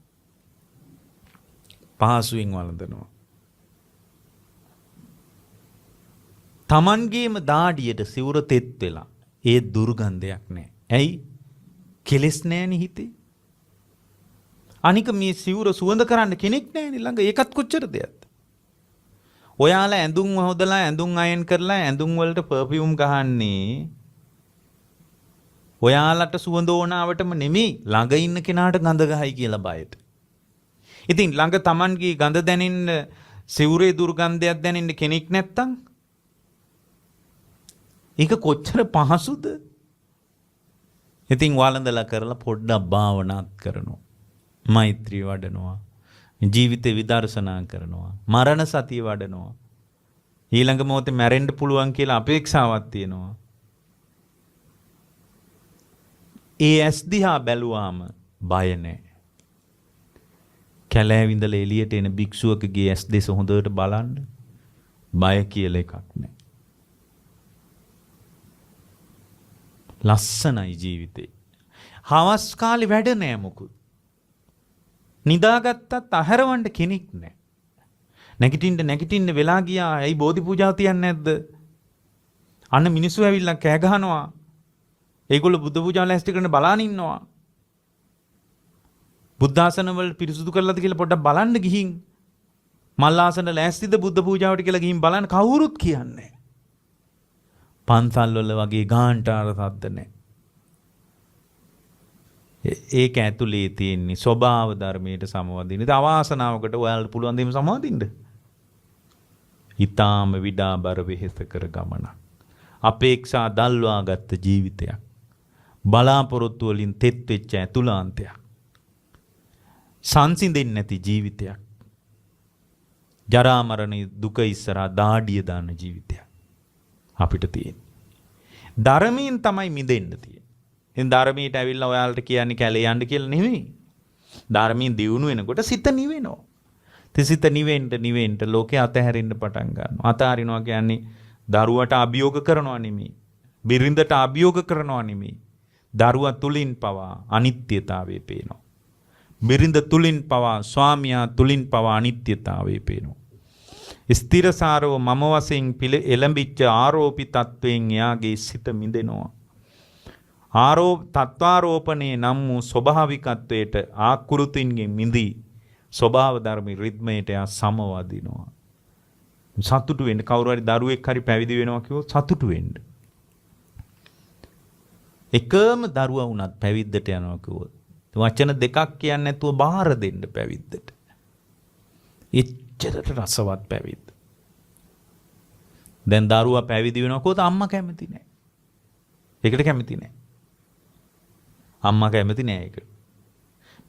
පහසුවෙන් වළඳනවා. Tamanගේම දාඩියට සිවුර තෙත් වෙලා ඒ දුර්ගන්ධයක් නැහැ. ඇයි? කෙලෙස් නැහැනේ හිතේ. අනික මේ සිවුර සුවඳ කරන්න කෙනෙක් නැහැනේ ළඟ. ඒකත් කොච්චර දෙයක්ද? ඔයාලා ඇඳුම් හොදලා ඇඳුම් අයන් කරලා ඇඳුම් වලට පර්ෆියුම් ගහන්නේ ඔයාලට සුවඳ ඕනාවටම නෙමෙයි ළඟ ඉන්න කෙනාට ගඳ ගහයි කියලා බයට. ඉතින් ළඟ Tamanගේ ගඳ දැනෙන්න සිවුරේ දුර්ගන්ධයක් දැනෙන්න කෙනෙක් නැත්තම් ඒක කොච්චර පහසුද? ඉතින් වළඳලා කරලා පොඩ්ඩක් භාවනාත් කරනවා. මෛත්‍රී වඩනවා. ජීවිතේ විදර්ශනා කරනවා. මරණ සතිය වඩනවා. ඊළඟ මොහොතේ මැරෙන්න පුළුවන් කියලා අපේක්ෂාවක් තියෙනවා. ඒ ඇස් දිහා බැලුවාම බය නැහැ. කැලෑවින්දලා එළියට එන භික්ෂුවකගේ ඇස් දෙස හොඳට බලන්න. බය කියලා එකක් නැහැ. ලස්සනයි ජීවිතේ. හවස් කාලේ වැඩ නෑ මොකුත්. නිදාගත්තත් අහැරවන්න කෙනෙක් නෑ. නැගිටින්න වෙලා ගියා. ඇයි බෝධි පූජාව තියන්නේ නැද්ද? අන්න මිනිස්සු ඇවිල්ලා කෑ ගහනවා. ඒගොල්ලෝ බුද්ධ පූජාව ලෑස්ති කරන බලාන ඉන්නවා. බුද්ධාසන වල පිරිසුදු කරලාද කියලා පොඩ්ඩක් බලන්න ගිහින් මල් ආසන ලෑස්තිද බුද්ධ පූජාවට කියලා ගිහින් බලන්න කවුරුත් කියන්නේ. පන්සල් වල වගේ ගාන්ටාර සද්ද නැහැ. ඒක ඇතුලේ තියෙන්නේ ස්වභාව ධර්මයට සමවදින්න. ඉතින් අවාසනාවකට ඔයාලට පුළුවන් දෙයින් සමවදින්න. ඊටාම විඩාබර වෙහෙස කර ගමන. අපේක්ෂා දල්වාගත් ජීවිතයක්. බලාපොරොත්තු වලින් තෙත් වෙච්ච ඇතුළාන්තයක්. සංසිඳෙන්නේ නැති ජීවිතයක්. ජරා මරණ දුක ඉස්සරහා දාඩිය දාන ජීවිතයක්. අපිට තියෙන්නේ. ධර්මයෙන් තමයි මිදෙන්න තියෙන්නේ. ඉතින් ධර්මයට ඇවිල්ලා ඔයාලට කියන්නේ කැලේ යන්න කියලා නෙමෙයි. ධර්මයෙන් දියුණු වෙනකොට සිත නිවෙනවා. ඉතින් සිත නිවෙන්න ලෝකේ අතහැරෙන්න පටන් ගන්නවා. අතහරිනවා කියන්නේ දරුවට අභියෝග කරනවා නෙමෙයි. බිරිඳට අභියෝග කරනවා නෙමෙයි. දරුවා තුලින් පවා අනිත්‍යතාවය පේනවා. බිරිඳ තුලින් පවා ස්වාමියා තුලින් පවා අනිත්‍යතාවය පේනවා. ස්ථිරසාරව මම වශයෙන් එළඹිච්ච ආරෝපී තත්වයෙන් එයාගේ සිත මිදෙනවා. තත්වාරෝපණේ නම් වූ ස්වභාවිකත්වයට ආකෘතින්ගෙන් මිදී ස්වභාව ධර්ම රිද්මයට එයා සමවදිනවා. සතුටු වෙන්න. කවුරු හරි දරුවෙක් හරි පැවිදි වෙනවා කිව්වොත් සතුටු වෙන්න. එකම දරුවා වුණත් පැවිද්දට යනවා කිව්වොත් වචන දෙකක් කියන්නේ නැතුව බාර දෙන්න පැවිද්දට. එච්චරට රසවත් පැවිද්ද. දැන් දරුවා පැවිදි වෙනවා කොහොමද අම්මා කැමති නැහැ. ඒකට කැමති නැහැ. අම්මා කැමති නැහැ ඒක.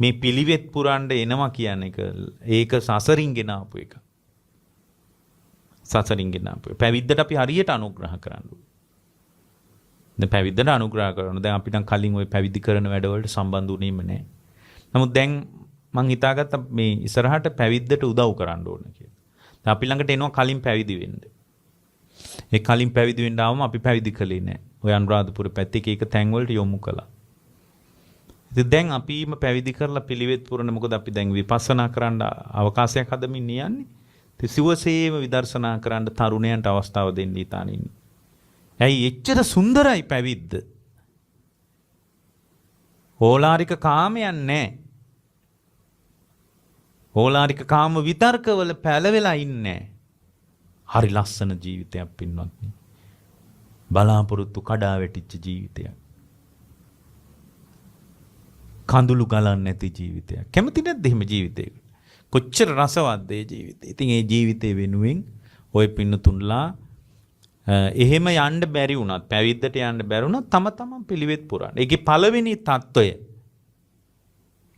මේ පිළිවෙත් පුරන්න එනවා කියන එක ඒක සසරින් ගෙන ආපු එක. සසරින් ගෙන ආපු. පැවිද්දට අපි හරියට අනුග්‍රහ කරන්න ඕනේ. දැන් පැවිද්දට අනුග්‍රහ කරනවා. දැන් අපි නම් කලින් ওই පැවිදි කරන වැඩවලට සම්බන්ධ වුණේම නැහැ. නමුත් දැන් මං හිතාගත්තා මේ ඉස්සරහට පැවිද්දට උදව් කරන්න ඕන කියලා. දැන් අපි ළඟට එනවා කලින් පැවිදි වෙන්න. ඒ කලින් පැවිදි වෙන්න ආවම අපි පැවිදි කළේ නැහැ. ඔය අනුරාධපුර පැත්තේ එක තැන් වලට යොමු කළා. ඉතින් දැන් අපිම පැවිදි කරලා පිළිවෙත් පුරන මොකද අපි දැන් විපස්සනා කරන්න අවකාශයක් හදමින් යන්නේ. ඉතින් සිවසේම විදර්ශනා කරන්න තරුණයන්ට අවස්ථාව දෙන්න ඉතාන ඉන්නේ. ඇයි එච්චර සුන්දරයි පැවිද්ද? ඕලාරික කාමයන් නැහැ. ඕලාරික කාම විතර්කවල පැලවෙලා ඉන්නේ. හරි ලස්සන ජීවිතයක් පින්වත්නි. බලාපොරොත්තු කඩා වැටිච්ච ජීවිතයක්. කඳුළු ගලන්නේ නැති ජීවිතයක්. කැමති නැද්ද එහෙම ජීවිතයකට? කොච්චර රසවත්ද ඒ ජීවිතේ. ඉතින් ඒ ජීවිතේ වෙනුවෙන් ඔය පින්නතුන්ලා එහෙම යන්න බැරි වුණත් පැවිද්දට යන්න බැරි වුණත් තම තමන් පිළිවෙත් පුරන්න. ඒකේ පළවෙනි తত্ত্বය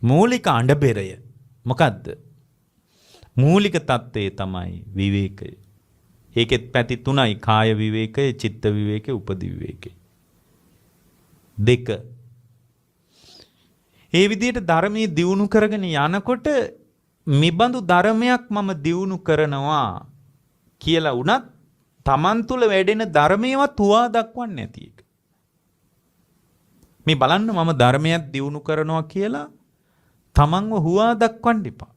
මූලික අඬබෙරය මොකද්ද? මූලික தත්ත්වය තමයි විවේකය. ඒකෙත් පැති තුනයි කාය විවේකය, චිත්ත විවේකය, උපදි විවේකය. දෙක. ඒ විදිහට ධර්මයේ දියුණු කරගෙන යනකොට මිබඳු ධර්මයක් මම දියුණු කරනවා කියලා වුණත් Taman තුල වැඩෙන ධර්මයවත් හුවා දක්වන්නේ නැති එක. මේ බලන්න මම ධර්මයක් දියුණු කරනවා කියලා Tamanව හුවා දක්වන්න එපා.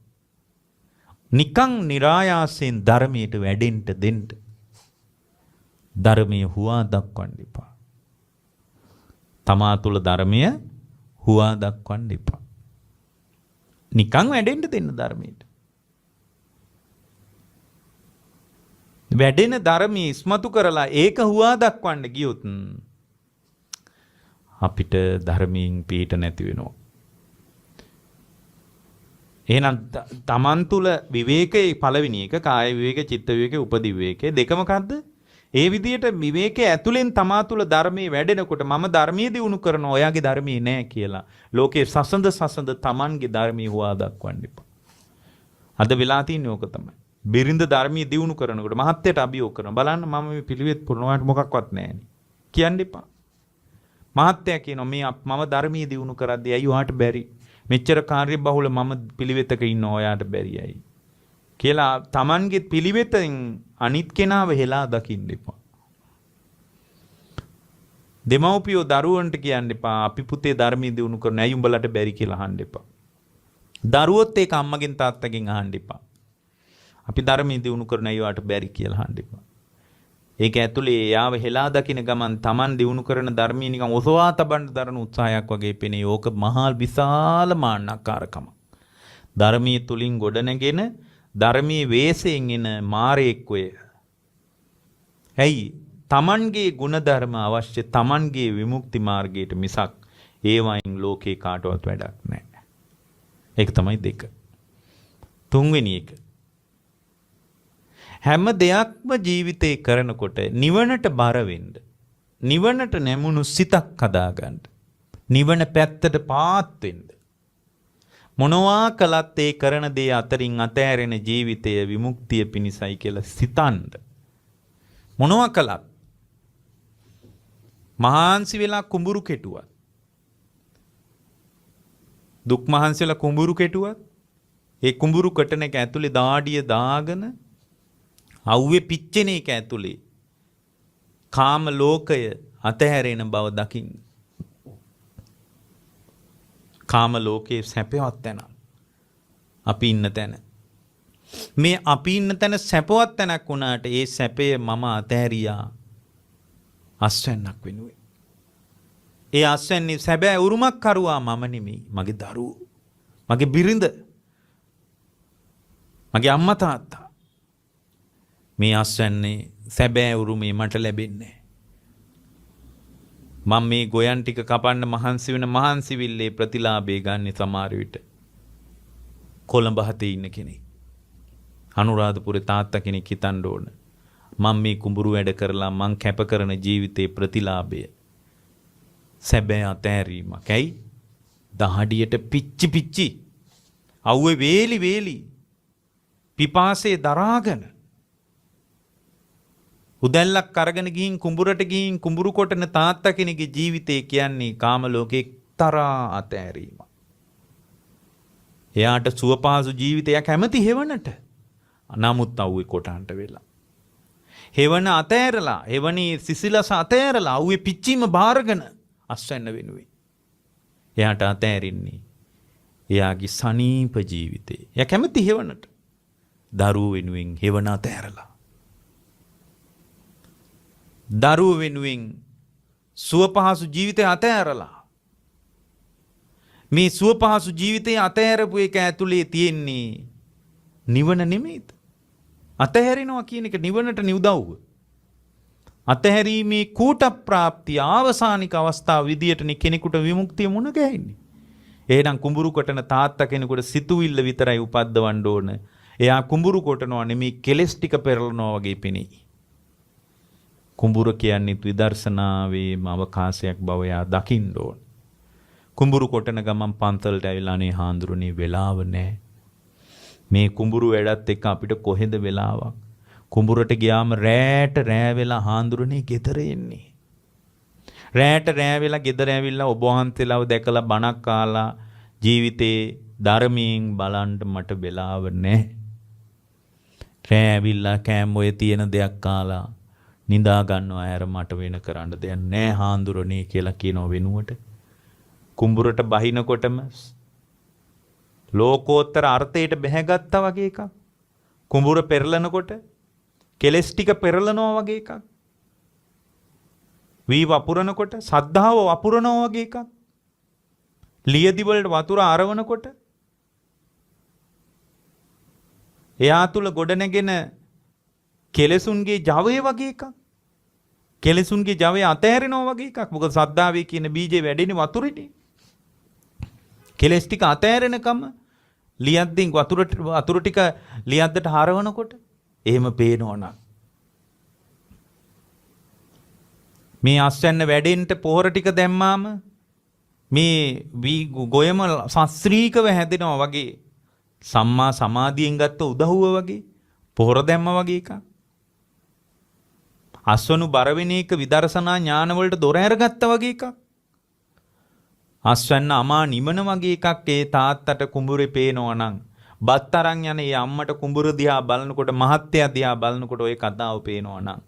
නිකං નિરાයාසයෙන් ධර්මයට වැඩෙන්න දෙන්න. ධර්මයේ හුවා දක්වන්න එපා. තමා තුල ධර්මය හුවා දක්වන්න එපා. නිකං වැඩෙන්න දෙන්න ධර්මයට. වැඩෙන ධර්මයේ ඉස්මතු කරලා ඒක හුවා දක්වන්න ගියොත් අපිට ධර්මයෙන් පිට නැති වෙනවා. එහෙනම් තමන් තුල විවේකයේ පළවෙනි එක කාය විවේක, චිත්ත විවේක, උපදි විවේකේ දෙකම මොකද්ද? ඒ විදිහට විවේකයේ ඇතුලෙන් තමා තුල ධර්මයේ වැඩෙනකොට මම ධර්මයේ දිනු කරනවා ඔයාගේ ධර්මයේ නෑ කියලා. ලෝකේ සසඳ තමන්ගේ ධර්මයේ හොවා දක්වන්න එපා. අද වෙලා තියෙන්නේ ඕක තමයි. බිරිඳ ධර්මයේ දිනු කරනකොට මහත්යට අභියෝග කරනවා. බලන්න මම මේ පිළිවෙත් පුරනවාට මොකක්වත් නෑනේ. කියන්න එපා. මහත්ය කියනවා මේ මම ධර්මයේ දිනු කරද්දී ඇයි ඔයාට බැරි? මෙච්චර කාර්ය බහුල මම පිළිවෙතක ඉන්න ඔයාට බැරියයි කියලා Tamanගේ පිළිවෙතෙන් අනිත් කෙනාව හෙලා දකින්න එපා. දෙමව්පියෝ දරුවන්ට කියන්න එපා අපි පුතේ ධර්මයේ දිනු කරන ඇයි උඹලට බැරි කියලා අහන්න එපා. දරුවොත් ඒක අම්මගෙන් තාත්තගෙන් අහන්න එපා. අපි ධර්මයේ දිනු කරන ඇයි ඔයාට බැරි කියලා අහන්න එපා. ඒක ඇතුලේ යාව හෙලා දකින ගමන් Taman දිනු කරන ධර්මයේ නිකන් ඔසවා තබන්න දරන උත්සාහයක් වගේ පෙනේ. ඕක මහා විශාල මාන්නකාරකම. ධර්මයේ තුලින් ගොඩනගෙන ධර්මයේ වේසයෙන් එන මාරයෙක් ඔය. ඇයි? Tamanගේ ගුණධර්ම අවශ්‍ය Tamanගේ විමුක්ති මාර්ගයට මිසක් ඒ වයින් ලෝකේ කාටවත් වැඩක් නැහැ. ඒක තමයි දෙක. තුන්වෙනි එක. හැම දෙයක්ම ජීවිතේ කරනකොට නිවනට බර වෙන්න. නිවනට නැමුණු සිතක් හදාගන්න. නිවන පැත්තට පාත් වෙන්න. මොනවා කළත් ඒ කරන දේ අතරින් අතෑරෙන ජීවිතය විමුක්තිය පිණිසයි කියලා සිතන්න. මොනවා කළත් මහන්සි වෙලා කුඹුරු කෙටුවත් දුක් මහන්සි වෙලා කුඹුරු කෙටුවත් ඒ කුඹුරු කටන එක ඇතුලේ දාඩිය දාගෙන අවුවේ පිච්චෙන එක ඇතුලේ කාම ලෝකය අතහැරෙන බව දකින්න. කාම ලෝකයේ සැපවත් තැන. අපි ඉන්න තැන. මේ අපි ඉන්න තැන සැපවත් තැනක් වුණාට ඒ සැපය මම අතහැරියා අස්වැන්නක් වෙනුවෙන්. ඒ අස්වැන්නේ සැබෑ උරුමක් කරුවා මම නෙමෙයි. මගේ දරුවෝ. මගේ බිරිඳ. මගේ අම්මා තාත්තා. මේ අස්වැන්නේ සැබෑ උරුමේ මට ලැබෙන්නේ. මම මේ ගොයන් ටික කපන්න මහන්සි වෙන මහන්සිවිල්ලේ ප්‍රතිලාභය ගන්න සමහර විට කොළඹ හතේ ඉන්න කෙනෙක්. අනුරාධපුරේ තාත්තා කෙනෙක් හිතන්න ඕන. මම මේ කුඹුරු වැඩ කරලා මං කැප කරන ජීවිතේ ප්‍රතිලාභය සැබෑ අතෑරීමක්. ඇයි? දහඩියට පිච්චි අවුවේ වේලි පිපාසයේ දරාගෙන උදැල්ලක් අරගෙන ගිහින් කුඹුරට ගිහින් කුඹුරු කොටන තාත්තා කෙනෙකුගේ ජීවිතය කියන්නේ කාම ලෝකේ එක්තරා අතෑරීමක්. එයාට සුවපහසු ජීවිතයක් කැමති හෙවණට. නමුත් අවුවේ කොටහන්ට වෙලා. හෙවණ අතෑරලා, හෙවණේ සිසිලස අතෑරලා අවුවේ පිච්චීම බාරගෙන අස්වැන්න වෙනුවෙන්. එයාට අතෑරින්නේ එයාගේ සනීප ජීවිතේ. එයා කැමති හෙවණට. දරුවෝ වෙනුවෙන් හෙවණ අතෑරලා. දරුවෝ වෙනුවෙන් සුවපහසු ජීවිතය අතෑරලා. මේ සුවපහසු ජීවිතය අතෑරපු එක ඇතුලේ තියෙන්නේ නිවන නෙමෙයිද? අතහැරිනවා කියන එක නිවනට නිඋදව්ව. අතහැරීමේ කූට ප්‍රාප්තිය ආවසානික අවස්ථාව විදියටනේ කෙනෙකුට විමුක්තිය මුණ ගැහෙන්නේ. එහෙනම් කුඹුරු කොටන තාත්තා කෙනෙකුට සිතුවිල්ල විතරයි උපද්දවන්න ඕන. එයා කුඹුරු කොටනවා නෙමෙයි කෙලස් ටික පෙරලනවා වගේ පෙනෙයි. කුඹුර කියන්නේ විදර්ශනාවේම අවකාශයක් බව එයා දකින්න ඕන. කුඹුරු කොටන ගමන් පන්තලට ඇවිල්ලා අනේ හාඳුරුනේ වෙලාව නැහැ. මේ කුඹුරු වැඩත් එක්ක අපිට කොහෙද වෙලාවක්? කුඹුරට ගියාම රැට රෑ වෙලා හාඳුරනේ ගෙදර එන්නේ. රැට රෑ වෙලා ගෙදර ඇවිල්ලා ඔබ වහන්සේලාව දැකලා බණක් කාලා ජීවිතේ ධර්මයෙන් බලන්න මට වෙලාව නැහැ. රෑ ඇවිල්ලා කෑම ඔය තියෙන දෙයක් කාලා නිදා ගන්නවා ඇර මට වෙන කරන්න දෙයක් නැහැ හාඳුරනේ කියලා කියනව වෙනුවට කුඹුරට බහිනකොටම ලෝකෝත්තර අර්ථයට බැහැගත්තා වගේ එකක්. කුඹුර පෙරලනකොට කෙලස් ටික පෙරලනවා වගේ එකක්. වී වපුරනකොට සද්ධාව වපුරනවා වගේ එකක්. ලියදි වලට වතුර ආරවනකොට එයා තුල ගොඩනැගෙන කෙලසුන්ගේ ජවය වගේ එකක්. කෙලසුන්ගේ ජවය අතහැරෙනවා වගේ එකක්. මොකද සද්ධාවේ කියන බීජේ වැඩෙන්නේ වතුරේදී. කෙලස් ටික අතහැරෙනකම ලියද්දින් වතුර ටික ලියද්දට හරවනකොට එහෙම පේනවනම් මේ අස්වැන්න වැඩෙන්න පොහොර ටික දැම්මාම මේ ගොයම සස්ත්‍රීකව හැදෙනවා වගේ සම්මා සමාධියෙන් ගත්ත උදහුව වගේ පොහොර දැම්ම වගේ එකක්. අස්වනු බර වෙන එක විදර්ශනා ඥාන වලට දොර ඇරගත්තා වගේ එකක්. අස්වැන්න අමා නිමන වගේ එකක් ඒ තාත්තට කුඹුරේ පේනවා නම් බත් අරන් යන ඒ අම්මට කුඹුර දිහා බලනකොට මහත්තයා දිහා බලනකොට ওই කතාව පේනවා නම්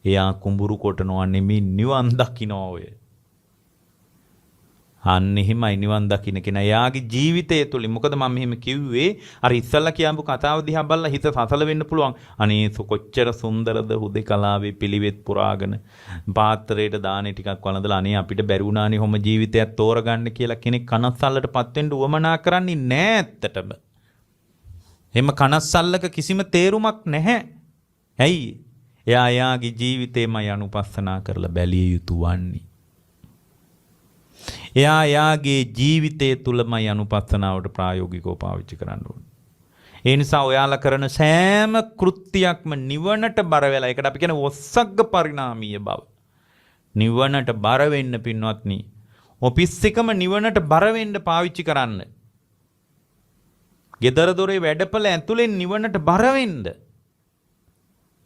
එයා කුඹුරු කොටනවා නෙමෙයි නිවන් දකින්නවා ඔය. අන්න එහෙමයි නිවන් දකින්න කෙනා. එයාගේ ජීවිතය තුළින් මොකද මම මෙහෙම කිව්වේ අර ඉස්සල්ලා කියපු කතාව දිහා බලලා හිත සසල වෙන්න පුළුවන්. අනේ කොච්චර සුන්දරද හුදේකලාවේ පිළිවෙත් පුරාගෙන පාත්‍රයට දානේ ටිකක් වළඳලා අනේ අපිට බැරි වුණානේ කොහොම ජීවිතයක් තෝරගන්න කියලා කෙනෙක් කනස්සල්ලටපත් වෙන්න උවමනා කරන්නේ නැහැ ඇත්තටම. එහෙම කනස්සල්ලක කිසිම තේරුමක් නැහැ. ඇයි? එයාගේ ජීවිතේමයි අනුපස්සනා කරලා බැලිය යුතු වන්නේ. එයාගේ ජීවිතය තුළමයි අනුපස්සනාවට ප්‍රායෝගිකව පාවිච්චි කරන්න ඕනේ. ඒ නිසා ඔයාලා කරන සෑම කෘත්‍යයක්ම නිවනට බර වෙලා ඒකට අපි කියන ඔස්සග්ග පරිණාමීය බව. නිවනට බර වෙන්න පින්වත්නි. ඔෆිස් එකම නිවනට බර වෙන්න පාවිච්චි කරන්න. ගෙදර දොරේ වැඩපළ ඇතුලෙන් නිවනට බර වෙන්න.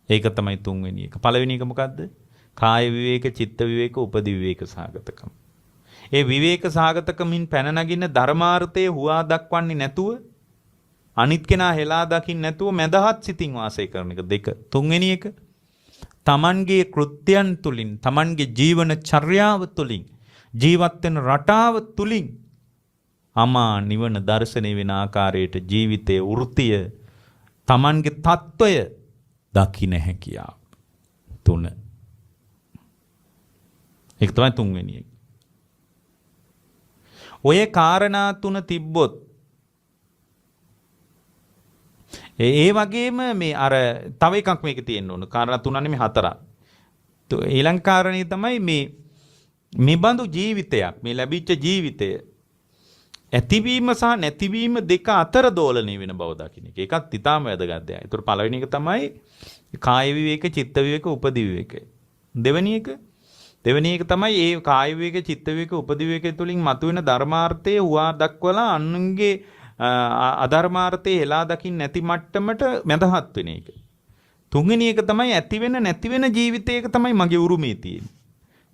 ඒක තමයි තුන්වෙනි එක. පළවෙනි එක මොකද්ද? කාය විවේක, චිත්ත විවේක, උපදි විවේක සාගතකම. ඒ විවේක සාගතකමින් පැන නගින්න ධර්මාර්ථයේ හුවා දක්වන්නේ නැතුව අනිත් කෙනා හෙලා දකින්න නැතුව මදහත් සිතින් වාසය කරන එක. දෙක. තුන්වෙනි එක තමන්ගේ කෘත්‍යයන් තුලින් තමන්ගේ ජීවන චර්යාව තුලින් ජීවත් වෙන රටාව තුලින් අමා නිවන දර්ශනය වෙන ආකාරයට ජීවිතයේ වෘත්තිය තමන්ගේ తত্ত্বය දකින්න හැකියාව. 3. ඒක තමයි තුන්වෙනි එක. ඔය කාරණා 3 තිබ්බොත් ඒ වගේම මේ අර තව එකක් මේකේ තියෙන්න ඕන. කාරණා 3 නෙමෙයි 4ක්. ඊළඟ කාරණේ තමයි මේ බඳු ජීවිතයක් මේ ලැබිච්ච ජීවිතය ඇතිවීම සහ නැතිවීම දෙක අතර දෝලණය වෙන බව දකින්න එක. ඒකත් ඊටාම වැදගත් දෙයක්. ඒතර පළවෙනි එක තමයි කාය විවේක, චිත්ත විවේක, උපදි විවේක. දෙවෙනි එක තමයි ඒ කාය විවේක, චිත්ත විවේක, උපදි විවේක තුලින් මතුවෙන ධර්මාර්ථයේ හුවා දක්වලා අනුන්ගේ අධර්මාර්ථයේ හෙලා දකින්න නැති මට්ටමට මැදහත් වෙන එක. තුන්වෙනි එක තමයි ඇති වෙන නැති වෙන ජීවිතයක තමයි මගේ උරුමේ තියෙන්නේ.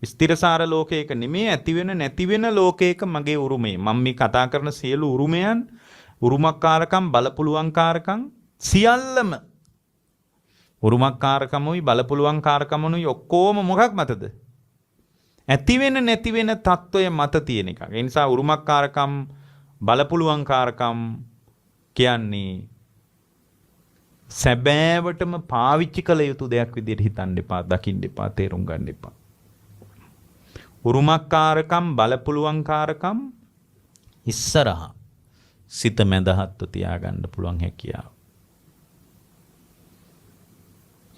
ස්ථිරසාර ලෝකයක නෙමෙයි ඇති වෙන නැති වෙන ලෝකයක මගේ උරුමේ. මම මේ කතා කරන සියලු උරුමයන්, උරුමකාරකම්, බලපුලුවන්කාරකම් සියල්ලම උරුමකාරකමුයි බලපුලුවන්කාරකමුයි ඔක්කොම මොකක් මතද? ඇති වෙන නැති වෙන తত্ত্বය මත තියෙන එකක්. ඒ නිසා උරුමකාරකම්, බලපුලුවන්කාරකම් කියන්නේ සැබෑවටම පාවිච්චි කළ යුතු දෙයක් විදිහට හිතන්න එපා, දකින්න එපා, තේරුම් ගන්න එපා. උරුමකාරකම්, බලපුලුවන්කාරකම් ඉස්සරහා සිත මැදහත්ව තියාගන්න පුළුවන් හැකියාව.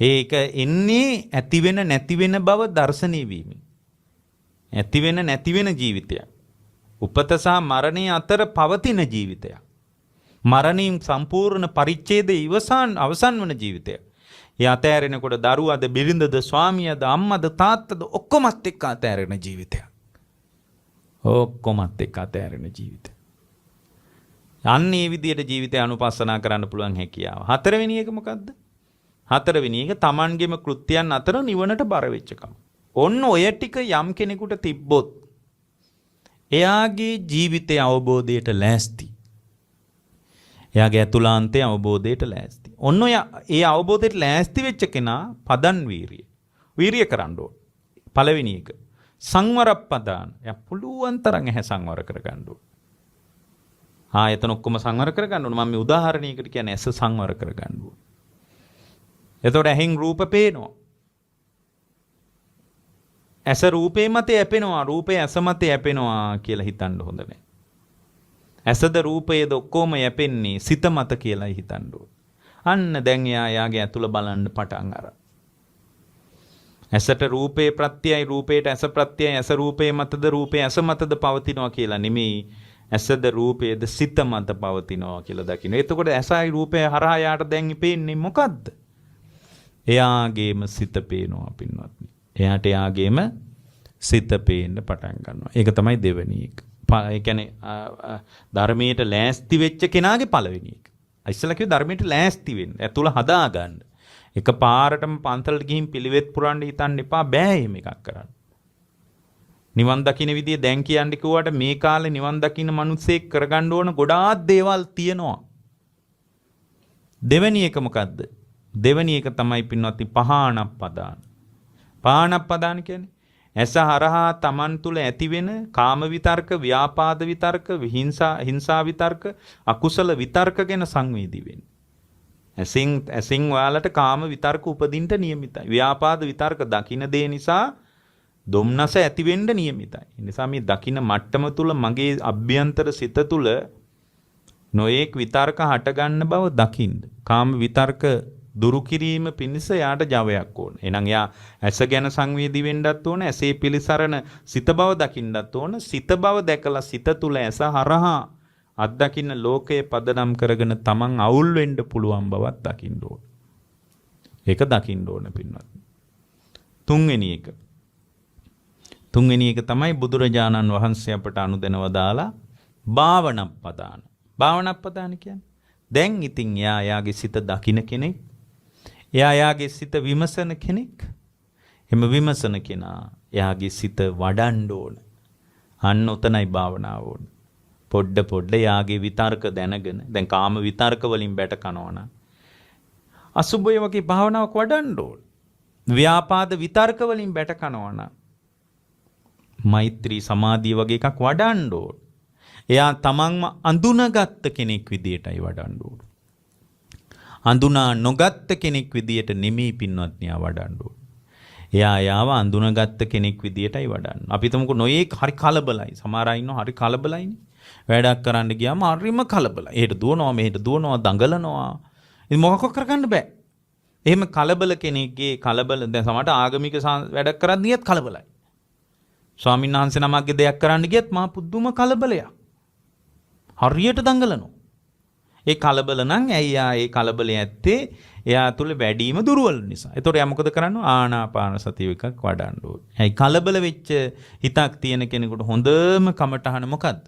ඒක එන්නේ ඇති වෙන නැති වෙන බව දර්ශනය වීමෙන්. ඇති වෙන නැති වෙන ජීවිතයක්. උපත සහ මරණය අතර පවතින ජීවිතයක්. මරණින් සම්පූර්ණ පරිච්ඡේදය අවසන් වන ජීවිතයක්. ඒ අතෑරෙනකොට දරුවද, බිරිඳද, ස්වාමියාද, අම්මද, තාත්තද ඔක්කොමත් එක්ක අතෑරෙන ජීවිතයක්. ඔක්කොමත් එක්ක අතෑරෙන ජීවිතය. අන්න ඒ විදිහට ජීවිතය අනුපස්සනා කරන්න පුළුවන් හැකියාව. හතරවෙනි එක මොකද්ද? හතරවෙනි එක Tamanගෙම කෘත්‍යයන් අතර නිවනට බර වෙච්චකම. ඔන්න ඔය ටික යම් කෙනෙකුට තිබ්බොත් එයාගේ ජීවිතයේ අවබෝධයට ලෑස්ති. එයාගේ අතුලාන්තයේ අවබෝධයට ලෑස්ති. ඔන්න ඔය ඒ අවබෝධයට ලෑස්ති වෙච්ච කෙනා පදන් වීරිය. වීරිය කරන්න ඕන. පළවෙනි එක. සංවරප්පදාන. එයා පුළුවන් තරම් ඇහැ සංවර කරගන්න ඕන. එතන ඔක්කොම සංවර කරගන්න ඕන. මම මේ උදාහරණයකට කියන්නේ ඇස සංවර කරගන්න ඕන. එතකොට ඇහෙන් රූප පේනවා. ඇස රූපේ මත යැපෙනවා, රූපේ ඇස මත යැපෙනවා කියලා හිතන්න හොඳ නැහැ. ඇසද රූපයේද ඔක්කොම යැපෙන්නේ සිත මත කියලායි හිතන්න ඕන. අන්න දැන් යාගේ ඇතුළ බලන්න පටන් අරන්. ඇසට රූපේ ප්‍රත්‍යයයි, රූපේට ඇස ප්‍රත්‍යයයි, ඇස රූපේ මතද රූපේ ඇස මතද පවතිනවා කියලා නෙමෙයි. ඇසද රූපේද සිත මත පවතිනවා කියලා දකින්න. එතකොට ඇසයි රූපේ හරහා යාට දැන් ඉපෙන්නේ මොකද්ද? එයාගේම සිත පේනවා පින්වත්නි. එයාට එයාගේම සිත පේන්න පටන් ගන්නවා. ඒක තමයි දෙවෙනි එක. ඒ කියන්නේ ධර්මයට ලෑස්ති වෙච්ච කෙනාගේ පළවෙනි එක. ඉස්සලා කිව්ව ධර්මයට ලෑස්ති වෙන්න. ඇතුළ හදා ගන්න. එක පාරටම පන්සලට ගිහින් පිළිවෙත් පුරන්න හිතන්න එපා. බෑ එහෙම එකක් කරන්න. නිවන් දකින්න විදිය දැන් කියන්නේ කිව්වට මේ කාලේ නිවන් දකින්න මිනිස්සෙක් කරගන්න ඕන ගොඩාක් දේවල් තියෙනවා. දෙවෙනි එක මොකද්ද? දෙවෙනි එක තමයි පින්වත්නි පහානප්පදාන. පහානප්පදාන කියන්නේ ඇස හරහා Taman තුල ඇතිවෙන කාම විතර්ක, ව්‍යාපාද විතර්ක, හිංසා විතර්ක, අකුසල විතර්ක ගැන සංවේදී වෙන්න. ඇසින් ඔයාලට කාම විතර්ක උපදින්න නියමිතයි. ව්‍යාපාද විතර්ක දකින්න දේ නිසා දුම්නස ඇති වෙන්න නියමිතයි. ඒ නිසා මේ දකින්න මට්ටම තුල මගේ අභ්‍යන්තර සිත තුල නොඑක් විතර්ක හට ගන්න බව දකින්න. කාම විතර්ක දුරු කිරීම පිණිස යාට ජවයක් ඕන. එහෙනම් යා ඇස ගැන සංවේදී වෙන්නත් ඕන, ඇසේ පිලිසරණ සිත බව දකින්නත් ඕන. සිත බව දැකලා සිත තුල ඇස හරහා අත්දකින්න ලෝකයේ පදනම් කරගෙන තමන් අවුල් වෙන්න පුළුවන් බවත් දකින්න ඕන. ඒක දකින්න ඕන පින්වත්නි. තුන්වෙනි එක තමයි බුදුරජාණන් වහන්සේ අපට අනුදැනව දාලා භාවනප්පදාන. භාවනප්පදාන කියන්නේ දැන් ඉතින් යාගේ සිත දකින්න කෙනෙක්, එයාගේ සිත විමසන කෙනෙක්. එම විමසන කෙනා එයාගේ සිත වඩන්න ඕන. අන්න උතනයි භාවනාව ඕන. පොඩ්ඩ යාගේ විතර්ක දැනගෙන, දැන් කාම විතර්ක වලින් බැට කනවනම් අසුබය වගේ භාවනාවක් වඩන්න ඕන. ව්‍යාපාද විතර්ක වලින් බැට කනවනම් මෛත්‍රී සමාධිය වගේ එකක් වඩන්න ඕන. එයා තමන්ම අඳුනගත්ත කෙනෙක් විදියටයි වඩන්න ඕන. අඳුනා නොගත්ත කෙනෙක් විදියට නෙමෙයි පින්වත්නි වඩන්න ඕන. එයා යාව අඳුනගත්ත කෙනෙක් විදියටයි වඩන්න. අපි හිතමුකෝ නොයේක් හරි කලබලයි. සමහර අය ඉන්නවා හරි කලබලයිනේ. වැඩක් කරන්න ගියාම හරිම කලබලයි. එහෙට දුවනවා මෙහෙට දුවනවා දඟලනවා. ඉතින් මොකක් කරගන්න බෑ. එහෙම කලබල කෙනෙක්ගේ කලබල දැන් සමහරට ආගමික වැඩක් කරද්දියත් කලබලයි. ස්වාමීන් වහන්සේ නමක්ගේ දෙයක් කරන්න ගියත් මහා පුදුම කලබලයක්. හරියට දඟලනවා. ඒ කලබල නම් ඇයි ඒ කලබලය ඇත්තේ එයා තුල වැඩිම දුර්වල නිසා. ඒතකොට එයා මොකද කරන්නේ? ආනාපාන සතිය එකක් වඩන්න ඕනේ. ඇයි කලබල වෙච්ච හිතක් තියෙන කෙනෙකුට හොඳම කමටහන මොකද්ද?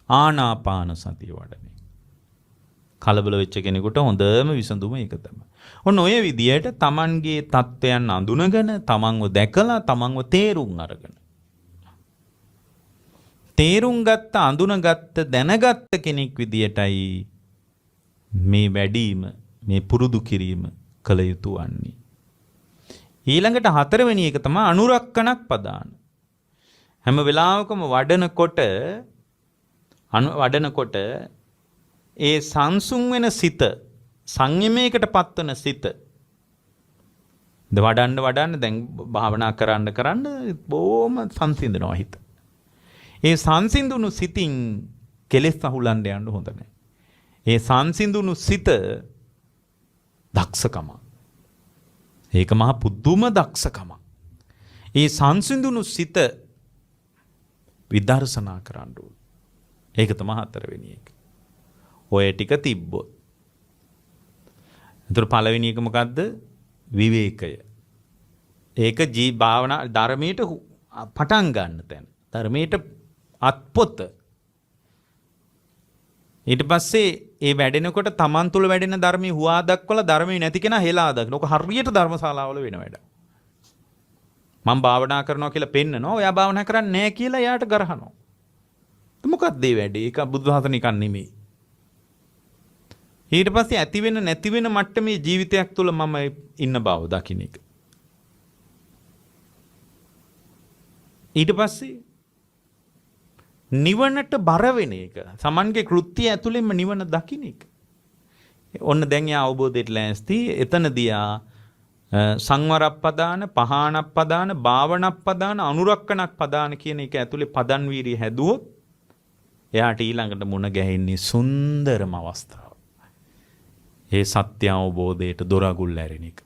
ආනාපාන සතිය වඩන එක. කලබල වෙච්ච කෙනෙකුට හොඳම විසඳුම ඒක තමයි. ඔන්න ඔය විදියට Tamanගේ தත්වයන් අඳුනගෙන, Tamanව දැකලා, Tamanව තේරුම් අරගෙන. තේරුම් ගත්ත, අඳුනගත්ත, දැනගත්ත කෙනෙක් විදියටයි මේ වැඩිම, මේ පුරුදු කිරීම කළ යුතු වන්නේ. ඊළඟට හතරවෙනි එක තමයි අනුරක්කණක් පදාන. හැම වෙලාවකම වඩනකොට ඒ සංසුන් වෙන සිත, සංයමයකට පත්වන සිත වඩන්න දැන් භාවනා කරන්න බොහොම සංසිඳනවා හිත. ඒ සංසිඳුණු සිතින් කෙලෙස් අහුලන්න යන්න හොඳ නැහැ. ඒ සංසිඳුණු සිත දක්ෂකම. ඒක මහා පුදුම දක්ෂකම. ඒ සංසිඳුණු සිත විදර්ශනා කරන්න ඕන. ඒක තමයි හතරවෙනි එක. ඔය ටික තිබ්බොත්. ඒතර පළවෙනි එක මොකද්ද? විවේකය. ඒක භාවනා ධර්මයට පටන් ගන්න තැන. ධර්මයට අත්පොත. ඊට පස්සේ ඒ වැඩෙනකොට තමන් තුළ වැඩෙන ධර්මයේ හුවා දක්වලා ධර්මයේ නැති කෙනා හෙලා දක්වන. ඔක හරියට ධර්මශාලාවල වෙන වැඩ. මම භාවනා කරනවා කියලා පෙන්නනවා. ඔයා භාවනා කරන්නේ නැහැ කියලා එයාට ගරහනවා. මොකක්ද මේ වැඩේ? ඒක බුදුහාස නිකන් නෙමෙයි. ඊට පස්සේ ඇති වෙන නැති වෙන මට්ටමේ ජීවිතයක් තුළ මම ඉන්න බව දකින්න එක. ඊට පස්සේ නිවනට බර වෙන එක. සමන්ගේ කෘත්‍ය ඇතුළෙන්ම නිවන දකින්න එක. ඔන්න දැන් යා අවබෝධයට ලෑස්ති. එතනදී සංවරප්පදාන, පහානප්පදාන, භාවනප්පදාන, අනුරක්කනප්පදාන කියන එක ඇතුලේ පදන් වීරිය හැදුවොත් එයාට ඊළඟට මුණ ගැහෙන්නේ සුන්දරම අවස්ථාව. ඒ සත්‍ය අවබෝධයට දොරගුල් ඇරෙන එක.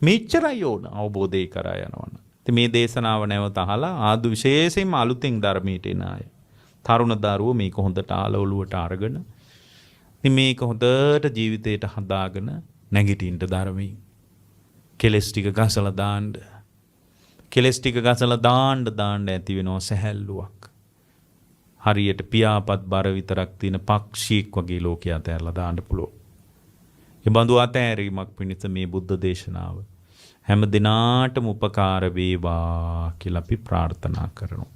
මෙච්චරයි ඕන අවබෝධය කරා යනවන. ඉතින් මේ දේශනාව නැවත අහලා ආදු විශේෂයෙන්ම අලුතෙන් ධර්මයට එන අය. තරුණ දරුවෝ මේක හොඳට ආල ඔලුවට අරගෙන ඉතින් මේක හොඳට ජීවිතයට හදාගෙන නැගිටින්න ධර්මයෙන් කෙලස් ටික ගසලා දාන්න. කෙලස් ටික ගසලා දාන්න ඇති වෙනවා සැහැල්ලුවක්. හරියට පියාපත් බර විතරක් තියෙන පක්ෂියෙක් වගේ ලෝකයට ඇතැරලා දාන්න පුළුවන්. ඒ බඳු අතෑරීමක් පිණිස මේ බුද්ධ දේශනාව හැම දිනාටම උපකාර වේවා කියලා අපි ප්‍රාර්ථනා කරනවා.